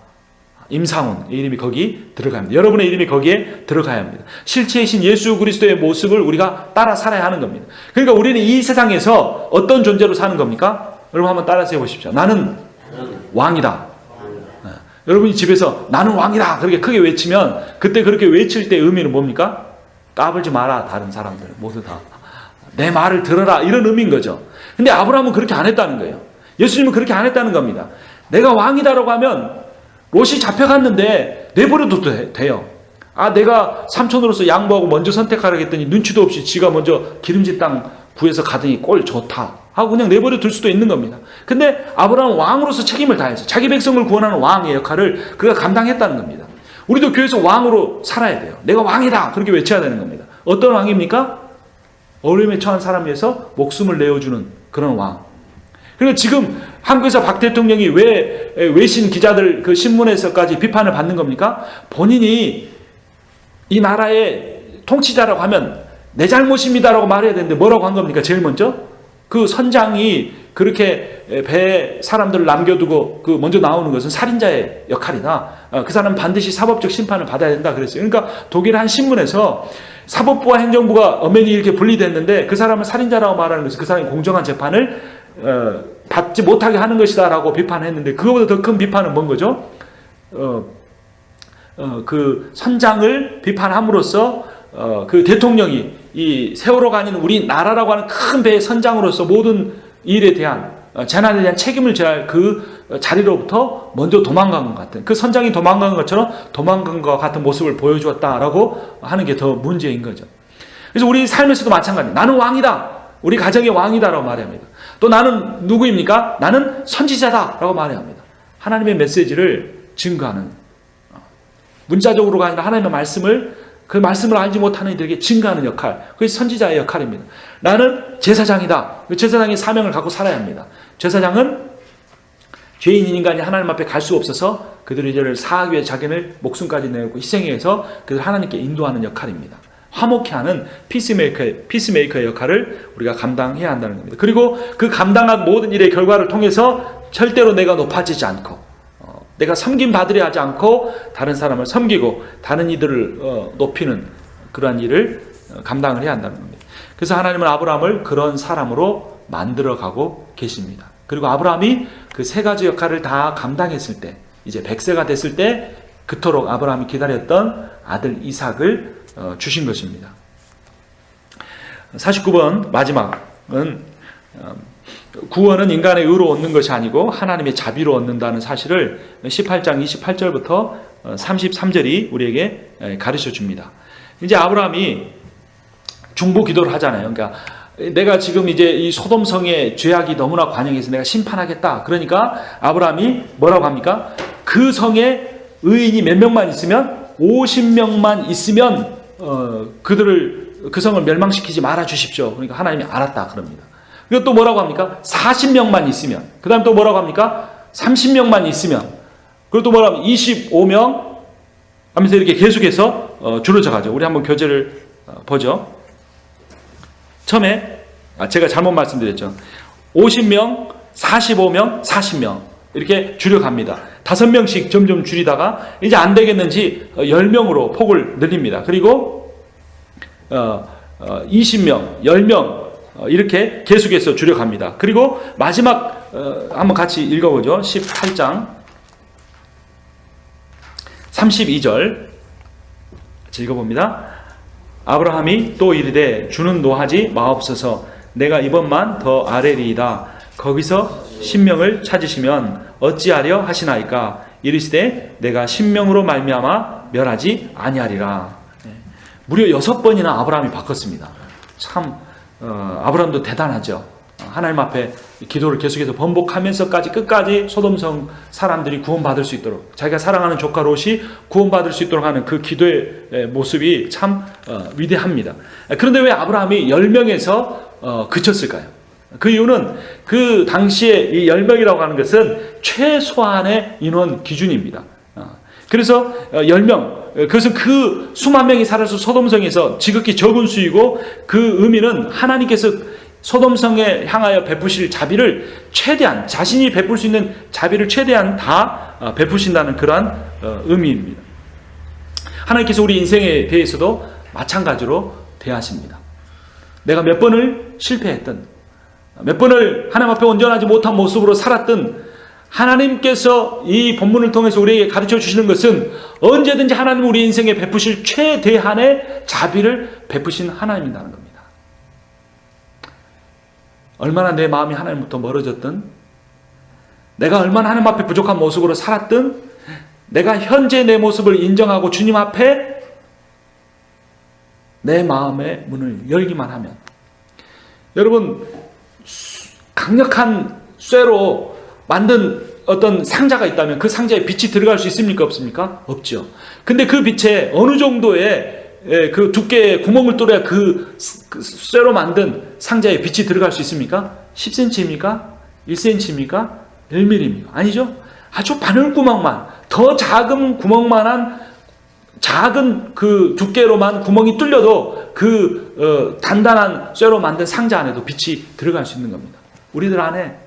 임상훈. 이 이름이 거기 들어가야 합니다. 여러분의 이름이 거기에 들어가야 합니다. 실체이신 예수 그리스도의 모습을 우리가 따라 살아야 하는 겁니다. 그러니까 우리는 이 세상에서 어떤 존재로 사는 겁니까? 여러분 한번 따라서 해보십시오. 나는 왕이다. 여러분이 집에서 나는 왕이다 그렇게 크게 외치면 그때 그렇게 외칠 때 의미는 뭡니까? 까불지 마라 다른 사람들 모두 다 내 말을 들어라 이런 의미인 거죠. 근데 아브라함은 그렇게 안 했다는 거예요. 예수님은 그렇게 안 했다는 겁니다. 내가 왕이다라고 하면 롯이 잡혀갔는데 내버려둬도 돼요. 아 내가 삼촌으로서 양보하고 먼저 선택하라 했더니 눈치도 없이 지가 먼저 기름진 땅 구해서 가더니 꼴 좋다 하고 그냥 내버려 둘 수도 있는 겁니다. 근데 아브라함은 왕으로서 책임을 다해서 자기 백성을 구원하는 왕의 역할을 그가 감당했다는 겁니다. 우리도 교회에서 왕으로 살아야 돼요. 내가 왕이다 그렇게 외쳐야 되는 겁니다. 어떤 왕입니까? 어려움에 처한 사람 위해서 목숨을 내어주는 그런 왕. 그리고 지금 한국에서 박 대통령이 왜 외신 기자들 그 신문에서까지 비판을 받는 겁니까? 본인이 이 나라의 통치자라고 하면 내 잘못입니다라고 말해야 되는데 뭐라고 한 겁니까? 제일 먼저 그 선장이 그렇게 배에 사람들을 남겨두고 그 먼저 나오는 것은 살인자의 역할이다. 그 사람은 반드시 사법적 심판을 받아야 된다 그랬어요. 그러니까 독일 한 신문에서 사법부와 행정부가 엄연히 이렇게 분리됐는데 그 사람을 살인자라고 말하는 것은 그 사람이 공정한 재판을 받지 못하게 하는 것이다라고 비판했는데 그거보다 더 큰 비판은 뭔 거죠? 그 선장을 비판함으로써 그 대통령이 이 세월호가 아닌 우리나라라고 하는 큰 배의 선장으로서 모든 일에 대한 재난에 대한 책임을 져야 할 그 자리로부터 먼저 도망간 것 같은 그 선장이 도망간 것처럼 도망간 것 같은 모습을 보여주었다라고 하는 게 더 문제인 거죠. 그래서 우리 삶에서도 마찬가지예요. 나는 왕이다. 우리 가정의 왕이다라고 말해야 합니다. 또 나는 누구입니까? 나는 선지자다라고 말해야 합니다. 하나님의 메시지를 증거하는 문자적으로가 아니라 하나님의 말씀을 그 말씀을 알지 못하는 이들에게 증거하는 역할 그게 선지자의 역할입니다. 나는 제사장이다. 제사장의 사명을 갖고 살아야 합니다. 제사장은 죄인인 인간이 하나님 앞에 갈 수 없어서 그들의 죄를 사하기 위해 자기를 목숨까지 내고 희생해서 그들을 하나님께 인도하는 역할입니다. 화목케 하는 피스메이커의 역할을 우리가 감당해야 한다는 겁니다. 그리고 그 감당한 모든 일의 결과를 통해서 절대로 내가 높아지지 않고 내가 섬김 받으려 하지 않고 다른 사람을 섬기고 다른 이들을 높이는 그러한 일을 감당을 해야 한다는 겁니다. 그래서 하나님은 아브라함을 그런 사람으로 만들어가고 계십니다. 그리고 아브라함이 그 세 가지 역할을 다 감당했을 때 이제 100세가 됐을 때 그토록 아브라함이 기다렸던 아들 이삭을 주신 것입니다. 49번 마지막은 구원은 인간의 의로 얻는 것이 아니고 하나님의 자비로 얻는다는 사실을 18장 28절부터 33절이 우리에게 가르쳐 줍니다. 이제 아브라함이 중보 기도를 하잖아요. 그러니까 내가 지금 이제 이 소돔성의 죄악이 너무나 관영해서 내가 심판하겠다. 그러니까 아브라함이 뭐라고 합니까? 그 성에 의인이 몇 명만 있으면 50명만 있으면 그들을 그 성을 멸망시키지 말아 주십시오. 그러니까 하나님이 알았다 그럽니다. 그리고 또 뭐라고 합니까? 40명만 있으면. 그 다음 또 뭐라고 합니까? 30명만 있으면. 그리고 또 뭐라고 하면 25명 하면서 이렇게 계속해서 줄어져 가죠. 우리 한번 교재를 보죠. 처음에 제가 잘못 말씀드렸죠. 50명, 45명, 40명 이렇게 줄여갑니다. 5명씩 점점 줄이다가 이제 안 되겠는지 10명으로 폭을 늘립니다. 그리고 20명, 10명 이렇게 계속해서 줄여갑니다. 그리고 마지막 한번 같이 읽어보죠. 18장 32절 읽어봅니다. 아브라함이 또 이르되 주는 노하지 마옵소서 내가 이번만 더 아뢰리이다. 거기서 신명을 찾으시면 어찌하려 하시나이까. 이르시되 내가 신명으로 말미암아 멸하지 아니하리라. 무려 6번이나 아브라함이 바꿨습니다. 참 아브라함도 대단하죠. 하나님 앞에 기도를 계속해서 번복하면서까지 끝까지 소돔성 사람들이 구원받을 수 있도록, 자기가 사랑하는 조카 롯이 구원받을 수 있도록 하는 그 기도의 모습이 참 위대합니다. 그런데 왜 아브라함이 10명에서 그쳤을까요? 그 이유는 그 당시에 이 10명이라고 하는 것은 최소한의 인원 기준입니다. 그래서 10명, 그것은 그 수만 명이 살아서 소돔성에서 지극히 적은 수이고, 그 의미는 하나님께서 소돔성에 향하여 베푸실 자비를 최대한, 자신이 베풀 수 있는 자비를 최대한 다 베푸신다는 그러한 의미입니다. 하나님께서 우리 인생에 대해서도 마찬가지로 대하십니다. 내가 몇 번을 실패했든, 몇 번을 하나님 앞에 온전하지 못한 모습으로 살았든, 하나님께서 이 본문을 통해서 우리에게 가르쳐 주시는 것은 언제든지 하나님 우리 인생에 베푸실 최대한의 자비를 베푸신 하나님이라는 겁니다. 얼마나 내 마음이 하나님부터 멀어졌든, 내가 얼마나 하나님 앞에 부족한 모습으로 살았든, 내가 현재 내 모습을 인정하고 주님 앞에 내 마음의 문을 열기만 하면, 여러분, 강력한 쇠로 만든 어떤 상자가 있다면 그 상자에 빛이 들어갈 수 있습니까? 없습니까? 없죠. 근데 그 빛에 어느 정도의 그 두께의 구멍을 뚫어야 그 쇠로 만든 상자에 빛이 들어갈 수 있습니까? 10cm입니까? 1cm입니까? 1mm입니까? 아니죠. 아주 바늘구멍만, 더 작은 구멍만한 작은 그 두께로만 구멍이 뚫려도 그 단단한 쇠로 만든 상자 안에도 빛이 들어갈 수 있는 겁니다. 우리들 안에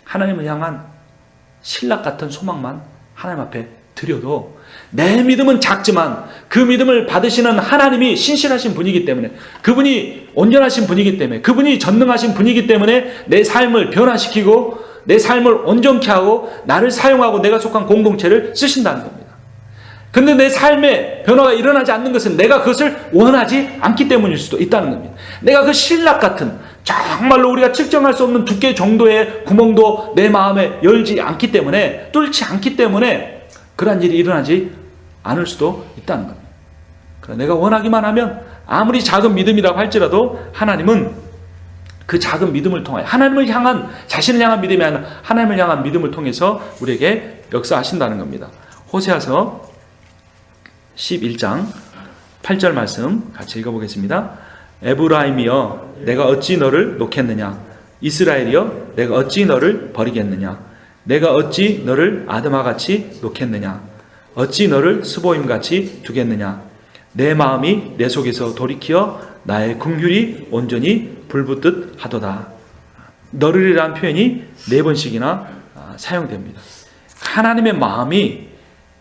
하나님을 향한 신락 같은 소망만 하나님 앞에 드려도, 내 믿음은 작지만 그 믿음을 받으시는 하나님이 신실하신 분이기 때문에, 그분이 온전하신 분이기 때문에, 그분이 전능하신 분이기 때문에 내 삶을 변화시키고 내 삶을 온전케 하고 나를 사용하고 내가 속한 공동체를 쓰신다는 겁니다. 근데 내 삶에 변화가 일어나지 않는 것은 내가 그것을 원하지 않기 때문일 수도 있다는 겁니다. 내가 그 신락 같은, 정말로 우리가 측정할 수 없는 두께 정도의 구멍도 내 마음에 열지 않기 때문에, 뚫지 않기 때문에 그러한 일이 일어나지 않을 수도 있다는 겁니다. 그러나 내가 원하기만 하면 아무리 작은 믿음이라고 할지라도 하나님은 그 작은 믿음을 통하여, 하나님을 향한, 자신을 향한 믿음이 아니라 하나님을 향한 믿음을 통해서 우리에게 역사하신다는 겁니다. 호세아서 11장 8절 말씀 같이 읽어보겠습니다. 에브라임이여 내가 어찌 너를 놓겠느냐, 이스라엘이여 내가 어찌 너를 버리겠느냐, 내가 어찌 너를 아드마같이 놓겠느냐, 어찌 너를 스보임같이 두겠느냐, 내 마음이 내 속에서 돌이키어 나의 긍휼이 온전히 불붙듯 하도다. 너를이라는 표현이 4번씩이나 사용됩니다. 하나님의 마음이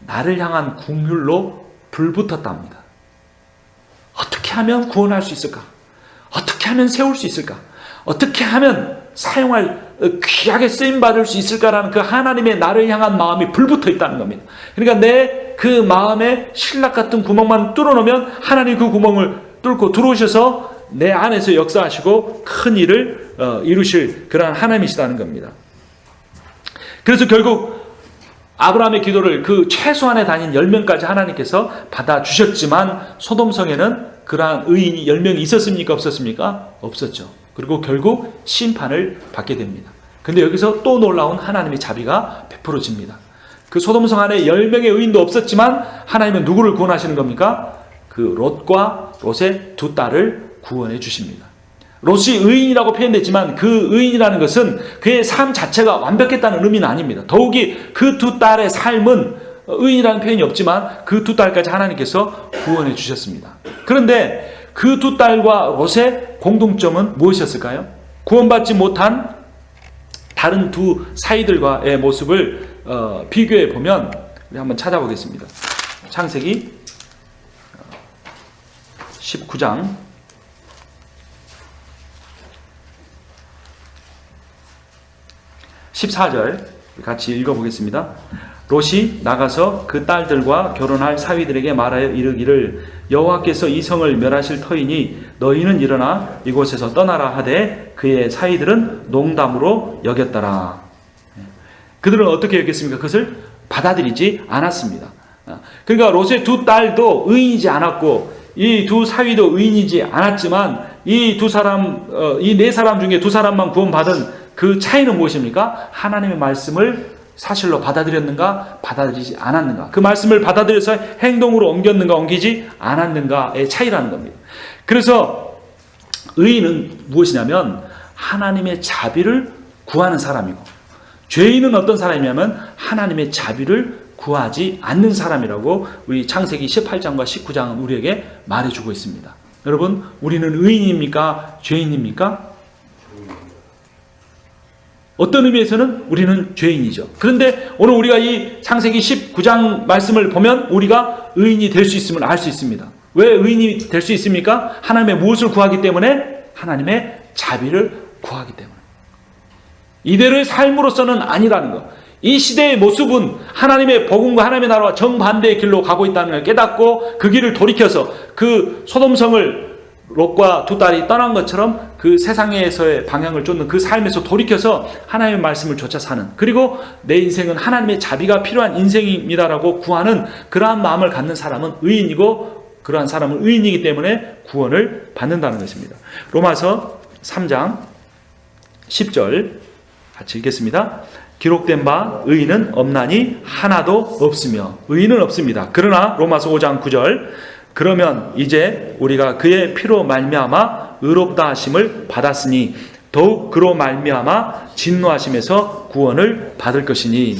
나를 향한 긍휼로 불붙었답니다. 어떻게 하면 구원할 수 있을까? 어떻게 하면 세울 수 있을까? 어떻게 하면 사용할, 귀하게 쓰임받을 수 있을까라는 그 하나님의 나를 향한 마음이 불붙어 있다는 겁니다. 그러니까 내 그 마음에 신락 같은 구멍만 뚫어놓으면 하나님 그 구멍을 뚫고 들어오셔서 내 안에서 역사하시고 큰 일을 이루실 그러한 하나님이시다는 겁니다. 그래서 결국 아브라함의 기도를 그 최소한에 다닌 10명까지 하나님께서 받아주셨지만, 소돔성에는 그러한 의인이 10명이 있었습니까? 없었습니까? 없었죠. 그리고 결국 심판을 받게 됩니다. 근데 여기서 또 놀라운 하나님의 자비가 베풀어집니다. 그 소돔성 안에 10명의 의인도 없었지만 하나님은 누구를 구원하시는 겁니까? 그 롯과 롯의 2 딸을 구원해 주십니다. 롯이 의인이라고 표현됐지만 그 의인이라는 것은 그의 삶 자체가 완벽했다는 의미는 아닙니다. 더욱이 그 2 딸의 삶은, 의인이라는 표현이 없지만 그 2 딸까지 하나님께서 구원해 주셨습니다. 그런데 그 2 딸과 롯의 공동점은 무엇이었을까요? 구원받지 못한 다른 2 사이들과의 모습을 비교해 보면, 우리 한번 찾아보겠습니다. 창세기 19장 14절 같이 읽어보겠습니다. 롯이 나가서 그 딸들과 결혼할 사위들에게 말하여 이르기를 여호와께서 이 성을 멸하실 터이니 너희는 일어나 이곳에서 떠나라 하되 그의 사위들은 농담으로 여겼더라. 그들은 어떻게 여겼습니까? 그것을 받아들이지 않았습니다. 그러니까 롯의 두 딸도 의인이지 않았고 이 두 사위도 의인이지 않았지만 이 두 사람, 이 네 사람 중에 두 사람만 구원받은 그 차이는 무엇입니까? 하나님의 말씀을 사실로 받아들였는가, 받아들이지 않았는가. 그 말씀을 받아들여서 행동으로 옮겼는가, 옮기지 않았는가의 차이라는 겁니다. 그래서 의인은 무엇이냐면 하나님의 자비를 구하는 사람이고, 죄인은 어떤 사람이냐면 하나님의 자비를 구하지 않는 사람이라고 우리 창세기 18장과 19장은 우리에게 말해주고 있습니다. 여러분, 우리는 의인입니까? 죄인입니까? 어떤 의미에서는 우리는 죄인이죠. 그런데 오늘 우리가 이 창세기 19장 말씀을 보면 우리가 의인이 될 수 있음을 알 수 있습니다. 왜 의인이 될 수 있습니까? 하나님의 무엇을 구하기 때문에? 하나님의 자비를 구하기 때문에. 이대로의 삶으로서는 아니라는 것. 이 시대의 모습은 하나님의 복음과 하나님의 나라와 정반대의 길로 가고 있다는 걸 깨닫고 그 길을 돌이켜서 그 소돔성을 롯과 두 딸이 떠난 것처럼 그 세상에서의 방향을 쫓는 그 삶에서 돌이켜서 하나님의 말씀을 쫓아 사는, 그리고 내 인생은 하나님의 자비가 필요한 인생입니다라고 구하는 그러한 마음을 갖는 사람은 의인이고, 그러한 사람은 의인이기 때문에 구원을 받는다는 것입니다. 로마서 3장 10절 같이 읽겠습니다. 기록된 바 의인은 없나니 하나도 없으며, 의인은 없습니다. 그러나 로마서 5장 9절 그러면 이제 우리가 그의 피로 말미암아 의롭다 하심을 받았으니 더욱 그로 말미암아 진노하심에서 구원을 받을 것이니.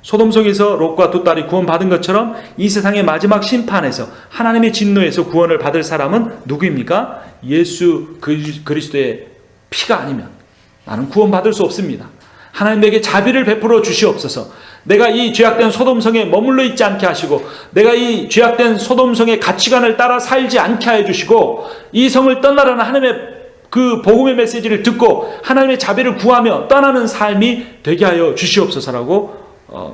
소돔성에서 롯과 두 딸이 구원받은 것처럼 이 세상의 마지막 심판에서 하나님의 진노에서 구원을 받을 사람은 누구입니까? 예수 그리스도의 피가 아니면 나는 구원받을 수 없습니다. 하나님 내게 자비를 베풀어 주시옵소서. 내가 이 죄악된 소돔성에 머물러 있지 않게 하시고, 내가 이 죄악된 소돔성의 가치관을 따라 살지 않게 해 주시고, 이 성을 떠나라는 하나님의 그 복음의 메시지를 듣고 하나님의 자비를 구하며 떠나는 삶이 되게 하여 주시옵소서라고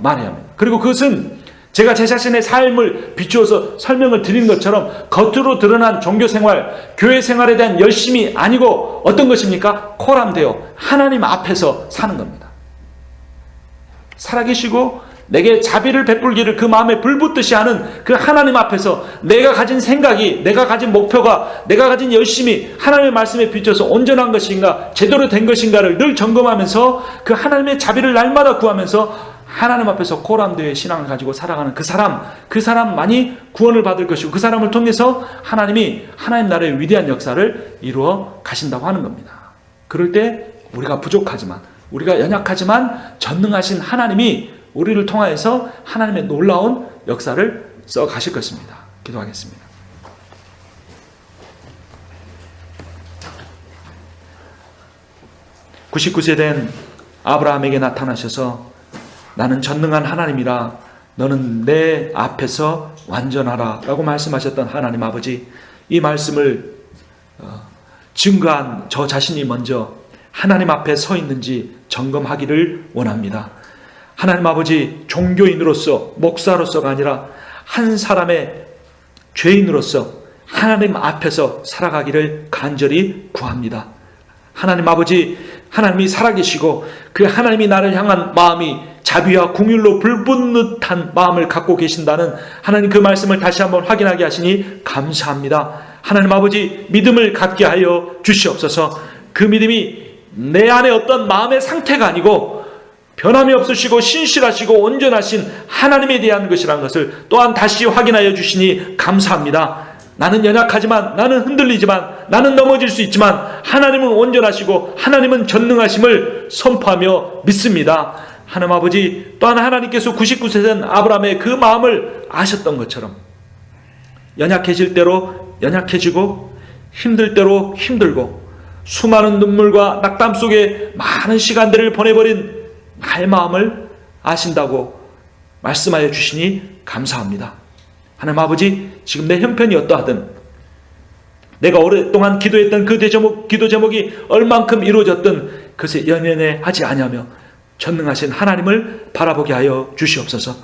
말해야 합니다. 그리고 그것은 제가 제 자신의 삶을 비추어서 설명을 드린 것처럼 겉으로 드러난 종교생활, 교회생활에 대한 열심이 아니고 어떤 것입니까? 코람되어 하나님 앞에서 사는 겁니다. 살아계시고 내게 자비를 베풀기를 그 마음에 불붙듯이 하는 그 하나님 앞에서 내가 가진 생각이, 내가 가진 목표가, 내가 가진 열심이 하나님의 말씀에 비춰서 온전한 것인가, 제대로 된 것인가를 늘 점검하면서 그 하나님의 자비를 날마다 구하면서 하나님 앞에서 코람되어 신앙을 가지고 살아가는 그 사람만이 구원을 받을 것이고, 그 사람을 통해서 하나님이 하나님 나라의 위대한 역사를 이루어 가신다고 하는 겁니다. 그럴 때 우리가 부족하지만, 우리가 연약하지만 전능하신 하나님이 우리를 통하여서 하나님의 놀라운 역사를 써 가실 것입니다. 기도하겠습니다. (99세) 된 아브라함에게 나타나셔서 나는 전능한 하나님이라 너는 내 앞에서 완전하라 라고 말씀하셨던 하나님 아버지, 이 말씀을 증거한 저 자신이 먼저 하나님 앞에 서 있는지 점검하기를 원합니다. 하나님 아버지, 종교인으로서, 목사로서가 아니라 한 사람의 죄인으로서 하나님 앞에서 살아가기를 간절히 구합니다. 하나님 아버지, 하나님이 살아계시고 그 하나님이 나를 향한 마음이 자비와 긍휼로 불붙듯한 마음을 갖고 계신다는 하나님 그 말씀을 다시 한번 확인하게 하시니 감사합니다. 하나님 아버지, 믿음을 갖게 하여 주시옵소서. 그 믿음이 내 안에 어떤 마음의 상태가 아니고 변함이 없으시고 신실하시고 온전하신 하나님에 대한 것이라는 것을 또한 다시 확인하여 주시니 감사합니다. 나는 연약하지만, 나는 흔들리지만, 나는 넘어질 수 있지만 하나님은 온전하시고 하나님은 전능하심을 선포하며 믿습니다. 하나님 아버지, 또한 하나님께서 99세 된 아브라함의 그 마음을 아셨던 것처럼 연약해질 대로 연약해지고 힘들 대로 힘들고 수많은 눈물과 낙담 속에 많은 시간들을 보내버린 나의 마음을 아신다고 말씀하여 주시니 감사합니다. 하나님 아버지, 지금 내 형편이 어떠하든 내가 오랫동안 기도했던 그 기도 제목이 얼만큼 이루어졌든 그것에 연연해 하지 아니하며 전능하신 하나님을 바라보게 하여 주시옵소서.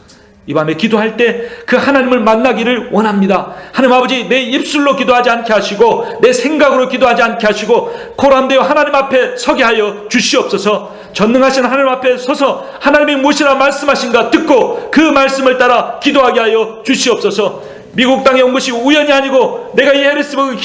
이 밤에 기도할 때 그 하나님을 만나기를 원합니다. 하나님 아버지, 내 입술로 기도하지 않게 하시고 내 생각으로 기도하지 않게 하시고 고람되어 하나님 앞에 서게 하여 주시옵소서. 전능하신 하나님 앞에 서서 하나님이 무엇이라 말씀하신가 듣고 그 말씀을 따라 기도하게 하여 주시옵소서. 미국 땅에 온 것이 우연이 아니고, 내가 이 해리스버그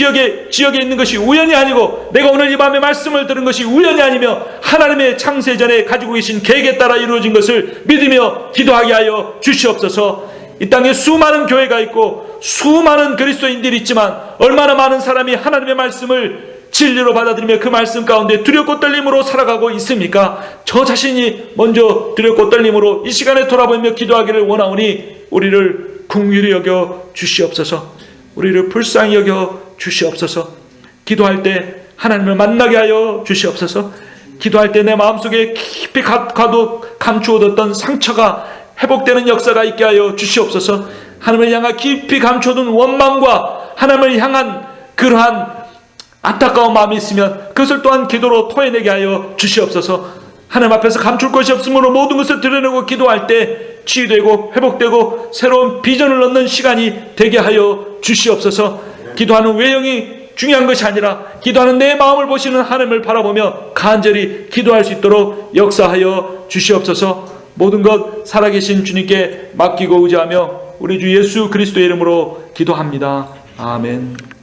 지역에 있는 것이 우연이 아니고, 내가 오늘 이 밤에 말씀을 들은 것이 우연이 아니며 하나님의 창세전에 가지고 계신 계획에 따라 이루어진 것을 믿으며 기도하게 하여 주시옵소서. 이 땅에 수많은 교회가 있고 수많은 그리스도인들이 있지만 얼마나 많은 사람이 하나님의 말씀을 진리로 받아들이며 그 말씀 가운데 두렵고 떨림으로 살아가고 있습니까? 저 자신이 먼저 두렵고 떨림으로 이 시간에 돌아보며 기도하기를 원하오니 우리를 긍휼히 여겨 주시옵소서. 우리를 불쌍히 여겨 주시옵소서. 기도할 때 하나님을 만나게 하여 주시옵소서. 기도할 때 내 마음속에 깊이 감추어뒀던 상처가 회복되는 역사가 있게 하여 주시옵소서. 하나님을 향한 깊이 감춰둔 원망과 하나님을 향한 그러한 안타까운 마음이 있으면 그것을 또한 기도로 토해내게 하여 주시옵소서. 하나님 앞에서 감출 것이 없으므로 모든 것을 드러내고 기도할 때 치유되고 회복되고 새로운 비전을 얻는 시간이 되게 하여 주시옵소서. 기도하는 외형이 중요한 것이 아니라 기도하는 내 마음을 보시는 하나님을 바라보며 간절히 기도할 수 있도록 역사하여 주시옵소서. 모든 것 살아계신 주님께 맡기고 의지하며 우리 주 예수 그리스도의 이름으로 기도합니다. 아멘.